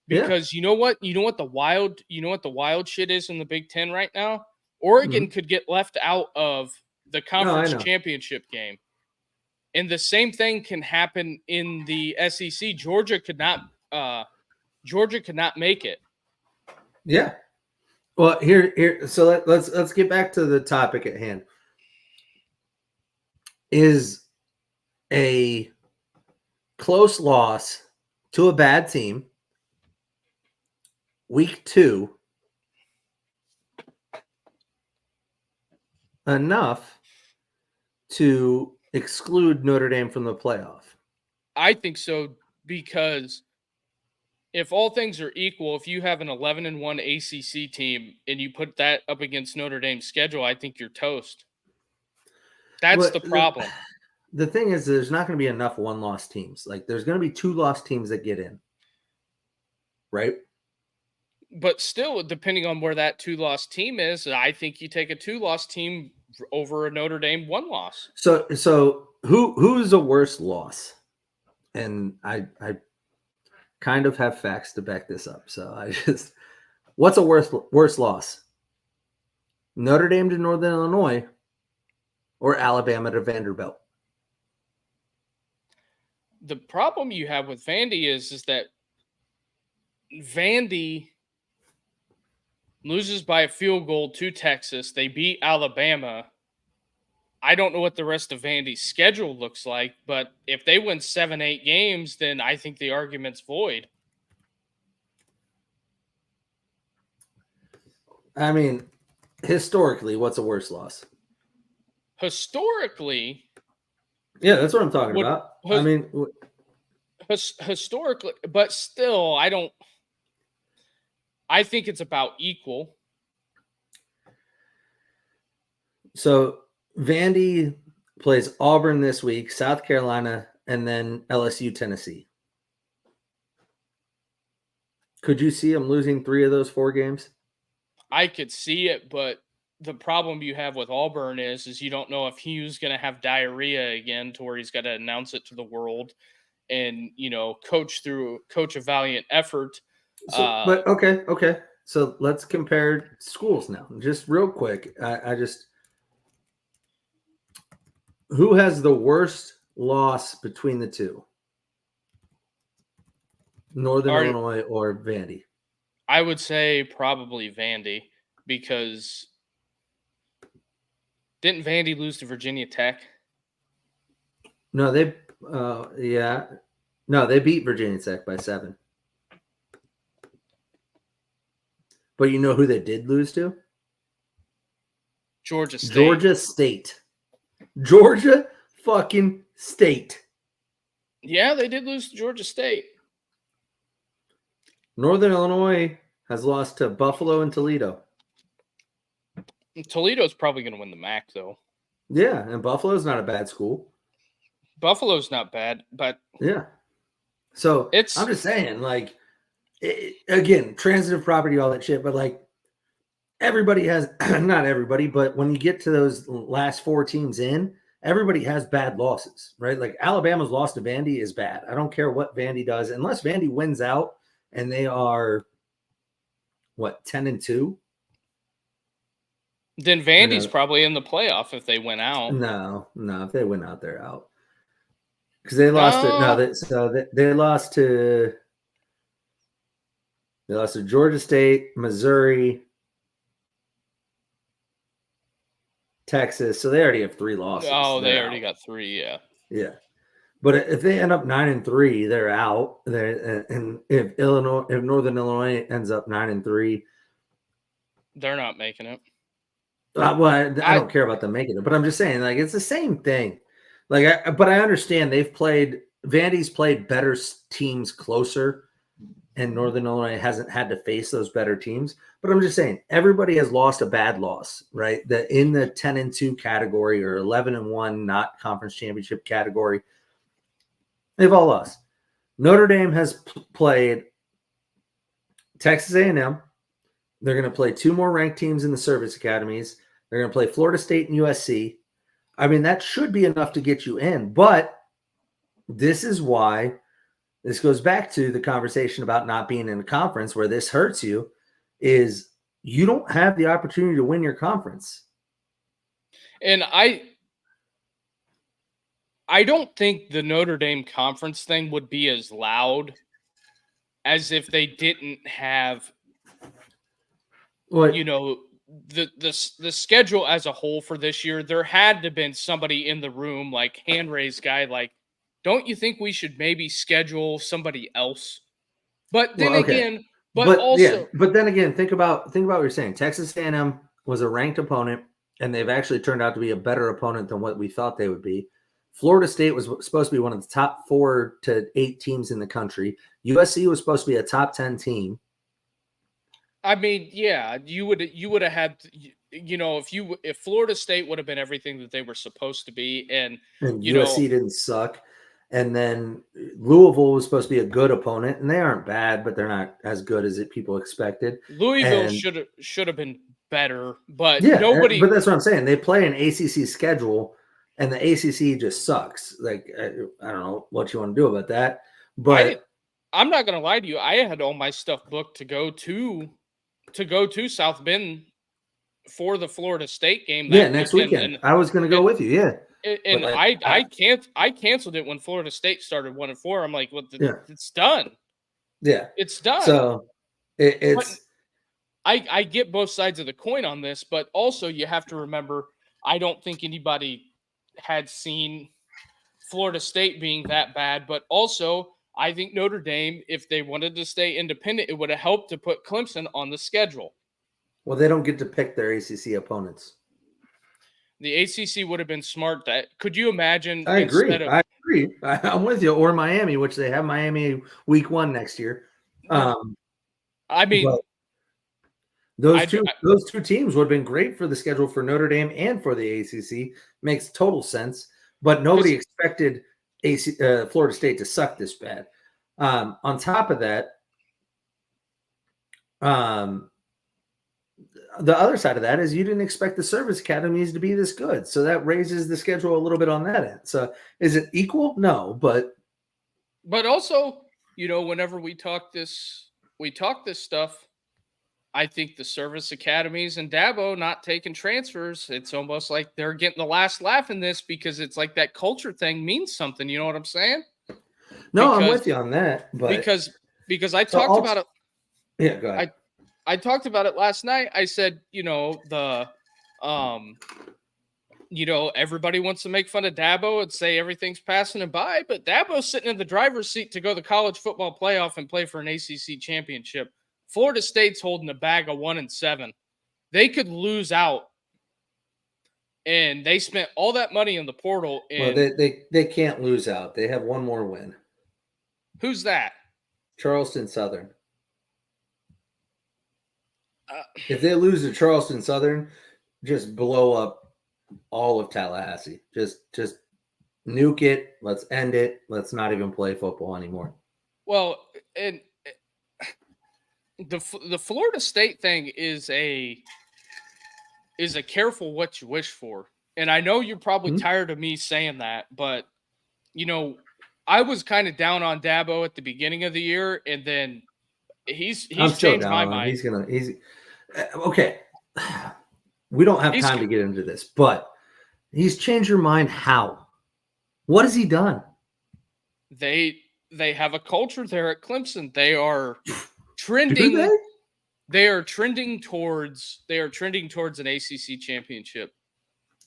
A: because you know what the wild shit is in the Big Ten right now? Oregon could get left out of the conference championship game. And the same thing can happen in the SEC. Georgia could not make it.
B: Yeah. Well, here. So let's get back to the topic at hand. Is a close loss to a bad team week 2 enough to exclude Notre Dame from the playoff?
A: I think so, because if all things are equal, if you have an 11-1 ACC team and you put that up against Notre Dame's schedule, I think you're toast. That's the problem.
B: The thing is, there's not going to be enough 1-loss teams. Like, there's going to be 2-loss teams that get in, right?
A: But still, depending on where that 2-loss team is, I think you take a 2-loss team over a Notre Dame 1-loss.
B: So who's a worse loss? And I kind of have facts to back this up. So what's a worse loss? Notre Dame to Northern Illinois or Alabama to Vanderbilt?
A: The problem you have with Vandy is that Vandy loses by a field goal to Texas. They beat Alabama. I don't know what the rest of Vandy's schedule looks like, but if they win 7-8 games, then I think the argument's void.
B: I mean, historically, what's a worse loss?
A: Historically,
B: yeah, that's what I'm talking about. I mean,
A: historically, but still, I think it's about equal.
B: So Vandy plays Auburn this week, South Carolina, and then LSU, Tennessee. Could you see them losing 3 of those 4 games?
A: I could see it, but the problem you have with Auburn is you don't know if he's going to have diarrhea again to where he's got to announce it to the world and, coach a valiant effort.
B: So, but okay. So let's compare schools now, just real quick. Who has the worst loss between the two? Northern Illinois or Vandy?
A: I would say probably Vandy, because didn't Vandy lose to Virginia Tech?
B: No, they beat Virginia Tech by 7. But you know who they did lose to?
A: Georgia State.
B: Georgia fucking State.
A: Yeah, they did lose to Georgia State.
B: Northern Illinois has lost to Buffalo and Toledo.
A: Toledo's probably going to win the MAC, though.
B: Yeah, and Buffalo's not a bad school.
A: Buffalo's not bad, but
B: yeah. So I'm just saying, like, again, transitive property, all that shit, but like everybody has, not everybody, but when you get to those last 4 teams in, everybody has bad losses, right? Like Alabama's loss to Vandy is bad. I don't care what Vandy does, unless Vandy wins out and they are 10-2.
A: Then Vandy's probably in the playoff if they win out.
B: No, if they win out, they're out. Because they lost they lost to Georgia State, Missouri, Texas. So they already have 3 losses.
A: Oh, they already got 3, yeah.
B: Yeah. But if they end up 9-3, they're out. And if Northern Illinois ends up 9-3,
A: they're not making it.
B: I don't care about them making it, but I'm just saying, like, it's the same thing. But I understand Vandy's played better teams closer, and Northern Illinois hasn't had to face those better teams. But I'm just saying, everybody has lost a bad loss, right? In the 10-2 category or 11-1, not conference championship category, they've all lost. Notre Dame has played Texas A&M. They're going to play 2 more ranked teams in the service academies. They're going to play Florida State and USC. I mean, that should be enough to get you in. But this is why this goes back to the conversation about not being in a conference where this hurts you, is you don't have the opportunity to win your conference.
A: And I don't think the Notre Dame conference thing would be as loud as if they didn't have the schedule as a whole for this year. There had to have been somebody in the room, like hand raised guy, like, don't you think we should maybe schedule somebody else? But then again,
B: but then again, think about what you're saying. Texas A&M was a ranked opponent, and they've actually turned out to be a better opponent than what we thought they would be. Florida State was supposed to be one of the top 4 to 8 teams in the country. USC was supposed to be a top 10 team.
A: I mean, yeah, you would have had, if Florida State would have been everything that they were supposed to be, and
B: USC didn't suck, and then Louisville was supposed to be a good opponent, and they aren't bad, but they're not as good as people expected.
A: Louisville should have been better, but
B: nobody. But that's what I'm saying. They play an ACC schedule, and the ACC just sucks. Like, I don't know what you want to do about that, but
A: I'm not going to lie to you. I had all my stuff booked to go to South Bend for the Florida State game.
B: Next weekend. I was going to go with you. Yeah.
A: And I canceled it when Florida State started 1-4. I'm like, it's done.
B: Yeah.
A: It's done.
B: So it's,
A: I get both sides of the coin on this, but also you have to remember, I don't think anybody had seen Florida State being that bad, but also I think Notre Dame, if they wanted to stay independent, it would have helped to put Clemson on the schedule.
B: Well, they don't get to pick their ACC opponents.
A: The ACC would have been smart. Could you imagine?
B: I agree. I'm with you. Or Miami, which they have Miami week 1 next year.
A: I mean,
B: those two teams would have been great for the schedule for Notre Dame and for the ACC. Makes total sense. But nobody expected Florida State to suck this bad. On top of that, the other side of that is you didn't expect the service academies to be this good. So that raises the schedule a little bit on that end. So is it equal? No, but
A: also, whenever we talk this stuff, I think the service academies and Dabo not taking transfers, it's almost like they're getting the last laugh in this because it's like that culture thing means something. You know what I'm saying?
B: no, I'm with you on that. But
A: because I talked about it.
B: Yeah, go ahead.
A: I talked about it last night. I said, everybody wants to make fun of Dabo and say everything's passing him by, but Dabo's sitting in the driver's seat to go to the college football playoff and play for an ACC championship. Florida State's holding a bag of 1-7. They could lose out, and they spent all that money in the portal. And
B: well, they can't lose out. They have one more win.
A: Who's that?
B: Charleston Southern. If they lose to Charleston Southern, just blow up all of Tallahassee. Just nuke it. Let's end it. Let's not even play football anymore.
A: Well, and the Florida State thing is a careful what you wish for. And I know you're probably tired of me saying that, but I was kind of down on Dabo at the beginning of the year, and then he's changed my mind.
B: He's okay. We don't have time to get into this, but he's changed your mind. How? What has he done?
A: They have a culture there at Clemson. They are trending. They are trending towards an ACC championship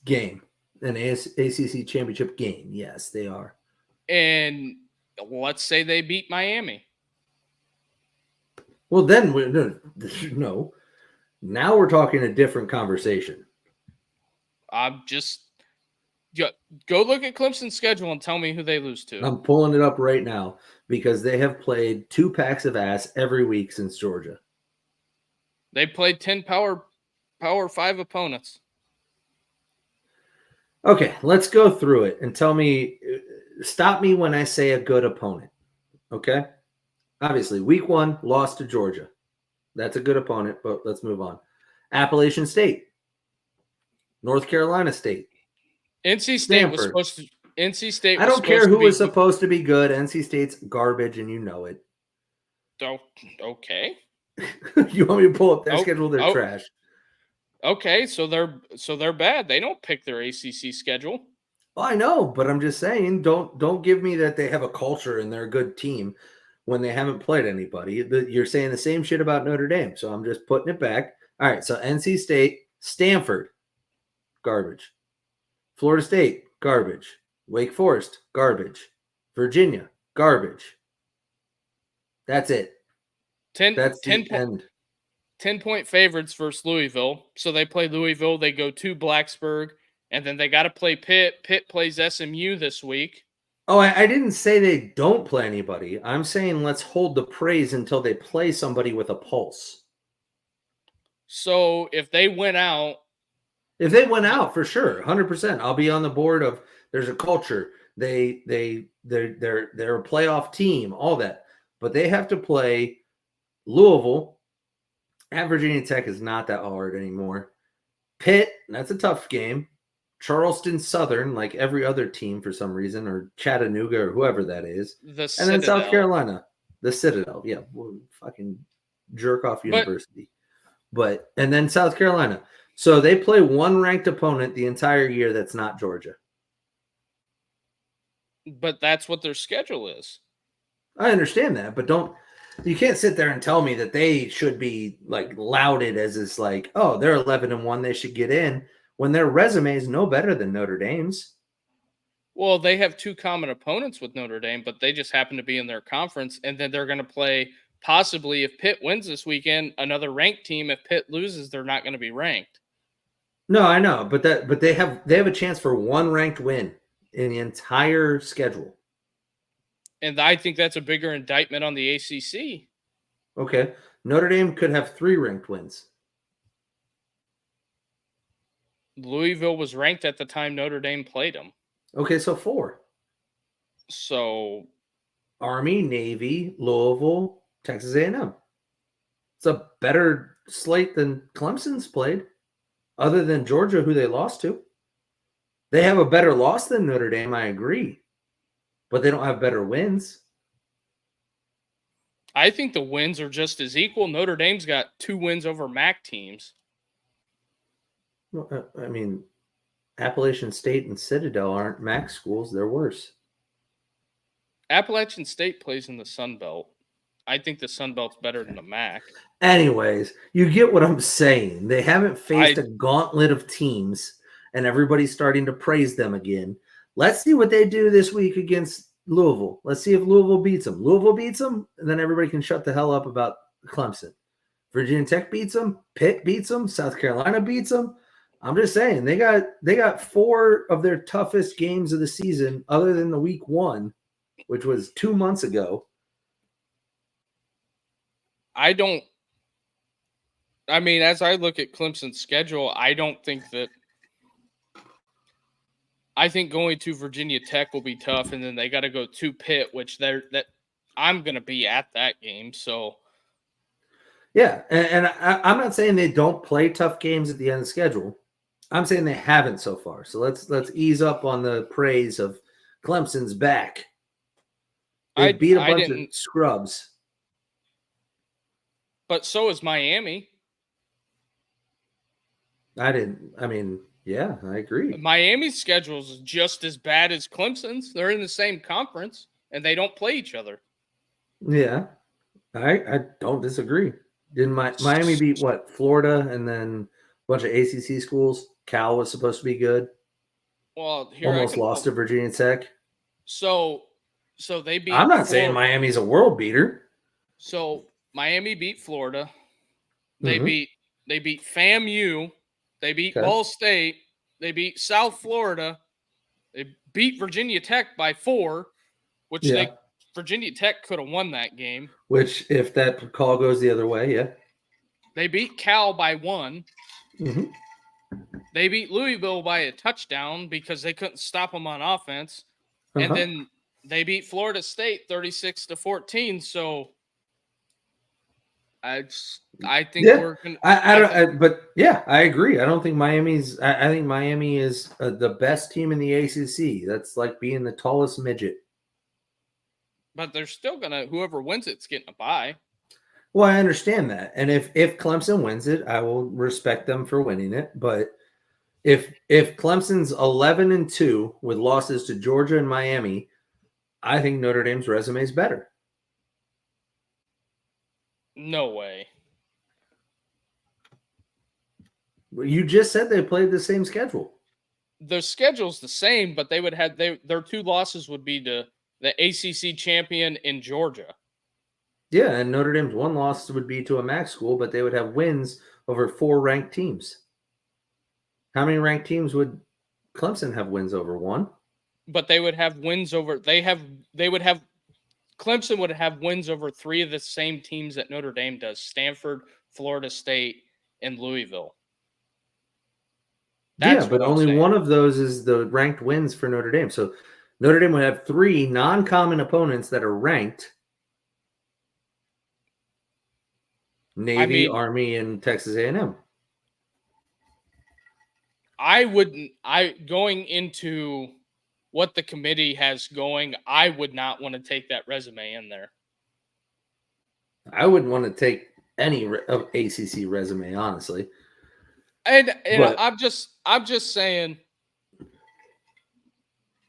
B: game, an ACC championship game. Yes, they are.
A: And let's say they beat Miami.
B: Well, then no. Now we're talking a different conversation.
A: I'm just go look at Clemson's schedule and tell me who they lose to.
B: I'm pulling it up right now because they have played 2 packs of ass every week since Georgia.
A: They played 10 Power 5 opponents.
B: Okay, let's go through it and tell me. Stop me when I say a good opponent. Okay? Obviously, week 1 lost to Georgia. That's a good opponent, but let's move on. Appalachian State, North Carolina State,
A: NC State
B: Stanford.
A: was supposed to. NC State.
B: I don't care who was supposed to be good. NC State's garbage, and you know it.
A: Okay.
B: You want me to pull up their schedule? They're trash.
A: Okay, so they're bad. They don't pick their ACC schedule.
B: Well, I know, but I'm just saying, don't give me that they have a culture and they're a good team when they haven't played anybody. You're saying the same shit about Notre Dame, so I'm just putting it back. All right, so NC State, Stanford, garbage. Florida State, garbage. Wake Forest, garbage. Virginia, garbage. That's it.
A: 10-point favorites versus Louisville. So they play Louisville. They go to Blacksburg, and then they got to play Pitt. Pitt plays SMU this week.
B: Oh, I didn't say they don't play anybody. I'm saying let's hold the praise until they play somebody with a pulse.
A: So if they win out.
B: If they went out, for sure, 100%. I'll be on the board of there's a culture. They're a playoff team, all that. But they have to play Louisville. At Virginia Tech is not that hard anymore. Pitt, that's a tough game. Charleston Southern, like every other team for some reason, or Chattanooga or whoever that is. And then South Carolina, the Citadel. Yeah, fucking jerk off university. And then South Carolina. So they play one ranked opponent the entire year that's not Georgia.
A: But that's what their schedule is.
B: I understand that, but you can't sit there and tell me that they should be like lauded as this like, oh, they're 11-1, they should get in, when their resume is no better than Notre Dame's.
A: Well, they have 2 common opponents with Notre Dame, but they just happen to be in their conference, and then they're going to play possibly, if Pitt wins this weekend, another ranked team. If Pitt loses, they're not going to be ranked.
B: No, I know, but they have a chance for one ranked win in the entire schedule.
A: And I think that's a bigger indictment on the ACC.
B: Okay. Notre Dame could have 3 ranked wins.
A: Louisville was ranked at the time Notre Dame played them.
B: Okay, so 4.
A: So
B: Army, Navy, Louisville, Texas A&M. It's a better slate than Clemson's played, other than Georgia, who they lost to. They have a better loss than Notre Dame, I agree, but they don't have better wins.
A: I think the wins are just as equal. Notre Dame's got 2 wins over MAC teams.
B: Well, I mean, Appalachian State and Citadel aren't MAC schools. They're worse.
A: Appalachian State plays in the Sun Belt. I think the Sun Belt's better than the MAC.
B: Anyways, you get what I'm saying. They haven't faced a gauntlet of teams, and everybody's starting to praise them again. Let's see what they do this week against Louisville. Let's see if Louisville beats them. Louisville beats them, and then everybody can shut the hell up about Clemson. Virginia Tech beats them. Pitt beats them. South Carolina beats them. I'm just saying they got 4 of their toughest games of the season, other than the week 1, which was 2 months ago.
A: I mean, as I look at Clemson's schedule, I think going to Virginia Tech will be tough, and then they got to go to Pitt, which I'm going to be at that game. So,
B: yeah, and I'm not saying they don't play tough games at the end of the schedule. I'm saying they haven't so far. So let's ease up on the praise of Clemson's back. They beat a bunch of scrubs.
A: But so is Miami.
B: Yeah, I agree.
A: Miami's schedule is just as bad as Clemson's. They're in the same conference, and they don't play each other.
B: Yeah, I don't disagree. Didn't Miami beat what? Florida, and then a bunch of ACC schools. Cal was supposed to be good.
A: Well, here
B: almost lost to Virginia Tech.
A: So they beat.
B: I'm not saying Miami's a world beater.
A: So Miami beat Florida. They beat FAMU. They beat Ball State. They beat South Florida. They beat Virginia Tech by 4, which Virginia Tech could have won that game.
B: Which, if that call goes the other way, yeah.
A: They beat Cal by 1.
B: Mm-hmm.
A: They beat Louisville by a touchdown because they couldn't stop them on offense. And then they beat Florida State 36-14. So I think we're going to.
B: But yeah, I agree. I don't think Miami's. I think Miami is the best team in the ACC. That's like being the tallest midget.
A: But they're still going to. Whoever wins it's getting a bye.
B: Well, I understand that. And if Clemson wins it, I will respect them for winning it. But if Clemson's 11-2 with losses to Georgia and Miami, I think Notre Dame's resume is better.
A: No way.
B: You just said they played the same schedule.
A: Their schedule's the same, but they would have their 2 losses would be to the ACC champion in Georgia.
B: Yeah, and Notre Dame's 1 loss would be to a MAC school, but they would have wins over 4 ranked teams. How many ranked teams would Clemson have wins over? 1?
A: But they would have wins over. Clemson would have wins over 3 of the same teams that Notre Dame does: Stanford, Florida State, and Louisville.
B: But only one of those is the ranked wins for Notre Dame. So Notre Dame would have 3 non-common opponents that are ranked: Navy, Army, and Texas A&M.
A: Going into what the committee has going, I would not want to take that resume in there.
B: I wouldn't want to take any ACC resume, honestly.
A: And I'm just saying,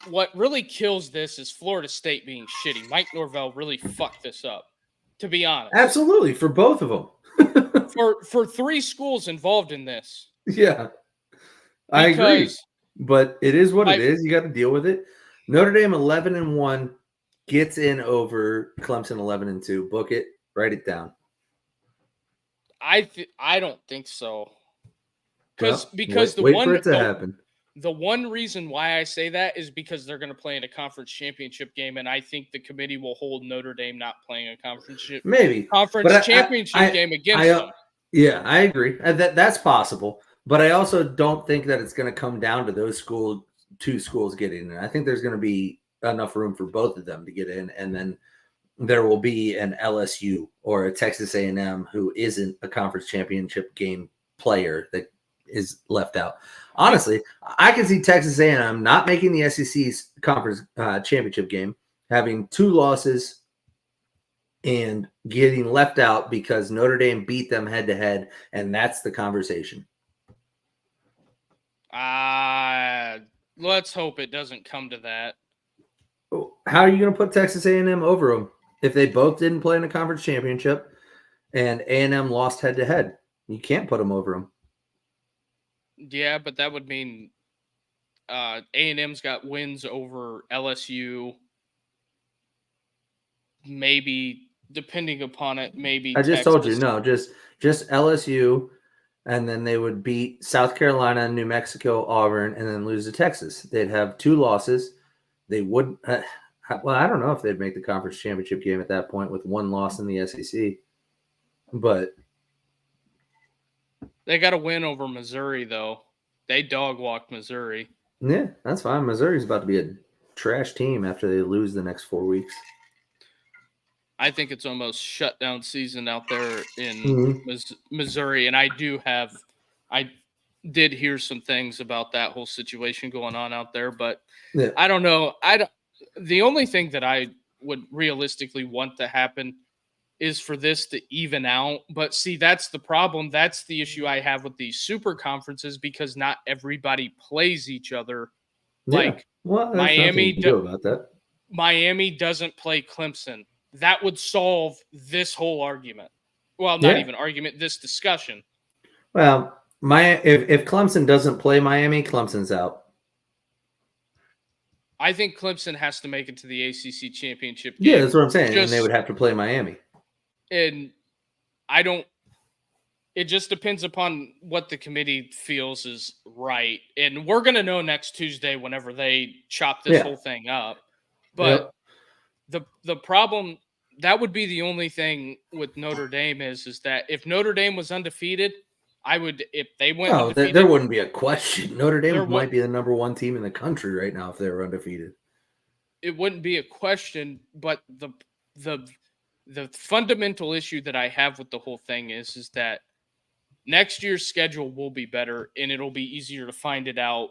A: what really kills this is Florida State being shitty. Mike Norvell really fucked this up, to be honest.
B: Absolutely, for both of them.
A: for 3 schools involved in this.
B: Yeah, I agree. But it is what it is. You got to deal with it. Notre Dame 11-1 gets in over Clemson 11-2. Book it. Write it down.
A: I don't think so. Because
B: wait for it to happen.
A: The one reason why I say that is because they're going to play in a conference championship game, and I think the committee will hold Notre Dame not playing a conference championship game against them.
B: Yeah, I agree. That's possible. But I also don't think that it's going to come down to those 2 schools getting in. I think there's going to be enough room for both of them to get in. And then there will be an LSU or a Texas A&M who isn't a conference championship game player that is left out. Honestly, I can see Texas A&M not making the SEC's conference championship game, having 2 losses, and getting left out because Notre Dame beat them head-to-head, and that's the conversation.
A: Let's hope it doesn't come to that.
B: How are you going to put Texas A&M over them if they both didn't play in a conference championship and A&M lost head-to-head? You can't put them over them.
A: Yeah, but that would mean A&M's got wins over LSU. Maybe, depending upon it, maybe
B: I just
A: Texas.
B: told you, no, just LSU, and then they would beat South Carolina, New Mexico, Auburn, and then lose to Texas. They'd have 2 losses. They would well, I don't know if they'd make the conference championship game at that point with 1 loss in the SEC. But
A: they got a win over Missouri, though. They dog-walked Missouri.
B: Yeah, that's fine. Missouri's about to be a trash team after they lose the next 4 weeks.
A: I think it's almost shutdown season out there in Missouri, and I did hear some things about that whole situation going on out there, but
B: yeah.
A: I don't know. The only thing that I would realistically want to happen is for this to even out. But see, that's the problem. That's the issue I have with these super conferences, because not everybody plays each other.
B: Yeah.
A: Like
B: well,
A: Miami
B: about that.
A: Miami doesn't play Clemson. That would solve this whole argument. Well, not even argument, this discussion.
B: Well, if Clemson doesn't play Miami, Clemson's out.
A: I think Clemson has to make it to the ACC championship game.
B: Yeah, that's what I'm saying. And they would have to play Miami.
A: And it just depends upon what the committee feels is right. And we're going to know next Tuesday whenever they chop this whole thing up. But the problem, that would be the only thing with Notre Dame is that if Notre Dame was undefeated, if they went undefeated,
B: there wouldn't be a question. Notre Dame might be the number 1 team in the country right now if they were undefeated.
A: It wouldn't be a question, but the fundamental issue that I have with the whole thing is that next year's schedule will be better, and it'll be easier to find it out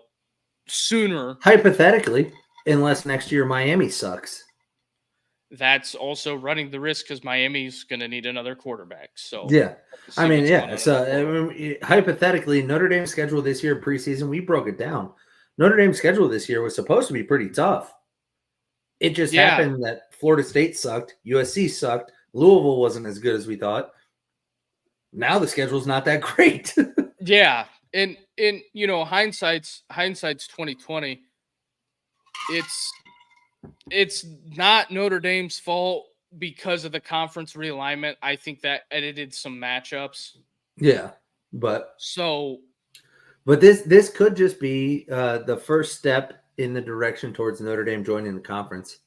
A: sooner.
B: Hypothetically, unless next year Miami sucks.
A: That's also running the risk because Miami's going to need another quarterback. So
B: yeah, I mean, yeah. So hypothetically, Notre Dame's schedule this year preseason, we broke it down. Notre Dame's schedule this year was supposed to be pretty tough. It just happened that Florida State sucked, USC sucked, Louisville wasn't as good as we thought. Now the schedule's not that great.
A: Yeah, and hindsight's 2020. It's not Notre Dame's fault because of the conference realignment. I think that edited some matchups.
B: Yeah, but this could just be the first step in the direction towards Notre Dame joining the conference.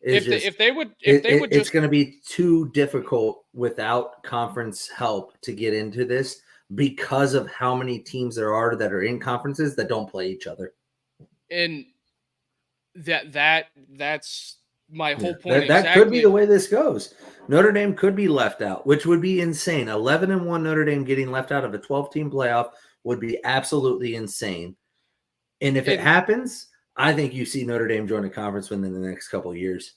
B: It's going to be too difficult without conference help to get into this because of how many teams there are that are in conferences that don't play each other.
A: And that's my whole point.
B: That could be the way this goes. Notre Dame could be left out, which would be insane. 11-1 Notre Dame getting left out of a 12-team playoff would be absolutely insane. And if it happens, I think you see Notre Dame join a conference within the next couple of years.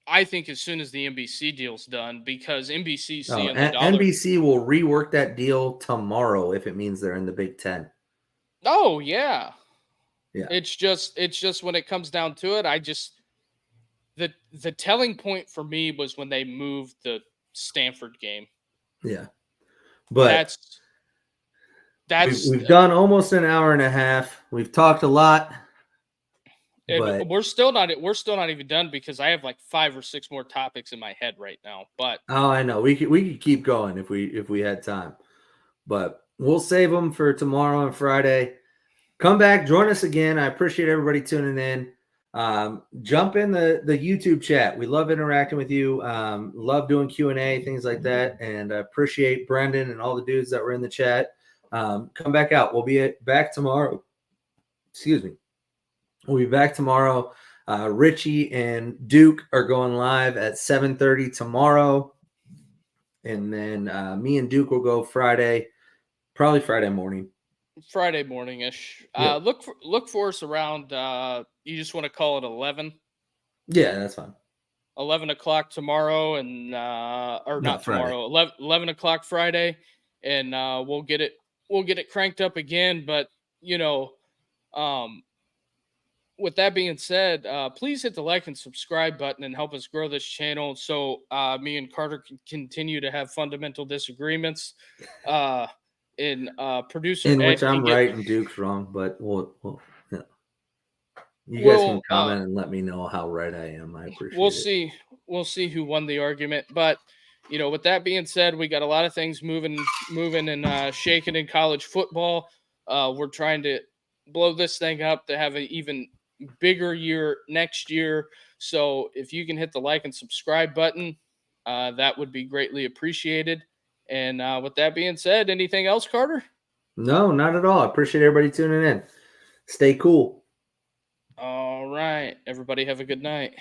A: I think as soon as the NBC deal's done, because NBC
B: NBC will rework that deal tomorrow if it means they're in the Big Ten.
A: Oh yeah.
B: Yeah.
A: It's just when it comes down to it, the telling point for me was when they moved the Stanford game.
B: Yeah. But we've done almost an hour and a half. We've talked a lot. But
A: we're still not even done because I have like 5 or 6 more topics in my head right now. But
B: I know we could keep going if we had time. But we'll save them for tomorrow and Friday. Come back, join us again. I appreciate everybody tuning in. Jump in the YouTube chat. We love interacting with you. Love doing Q&A, things like that. And I appreciate Brendan and all the dudes that were in the chat. Come back out. We'll be back tomorrow. Excuse me. We'll be back tomorrow Richie and Duke are going live at 7:30 tomorrow. And then me and Duke will go Friday, probably Friday morning.
A: Friday morning-ish.
B: Yeah.
A: Look for us around, you just want to call it 11?
B: Yeah, that's fine.
A: 11 o'clock tomorrow and or
B: No,
A: not
B: Friday.
A: tomorrow, 11 o'clock Friday, and we'll get it cranked up again. But with that being said, please hit the like and subscribe button and help us grow this channel so me and Carter can continue to have fundamental disagreements. In producer
B: In
A: Ed
B: which
A: can
B: I'm
A: get-
B: right and Duke's wrong, but you guys can comment and let me know how right I am. I appreciate it.
A: We'll see who won the argument. But with that being said, we got a lot of things moving and shaking in college football. We're trying to blow this thing up to have an even bigger year next year. So if you can hit the like and subscribe button, that would be greatly appreciated. And with that being said, anything else, Carter?
B: No, not at all. I appreciate everybody tuning in. Stay cool.
A: All right. Everybody have a good night.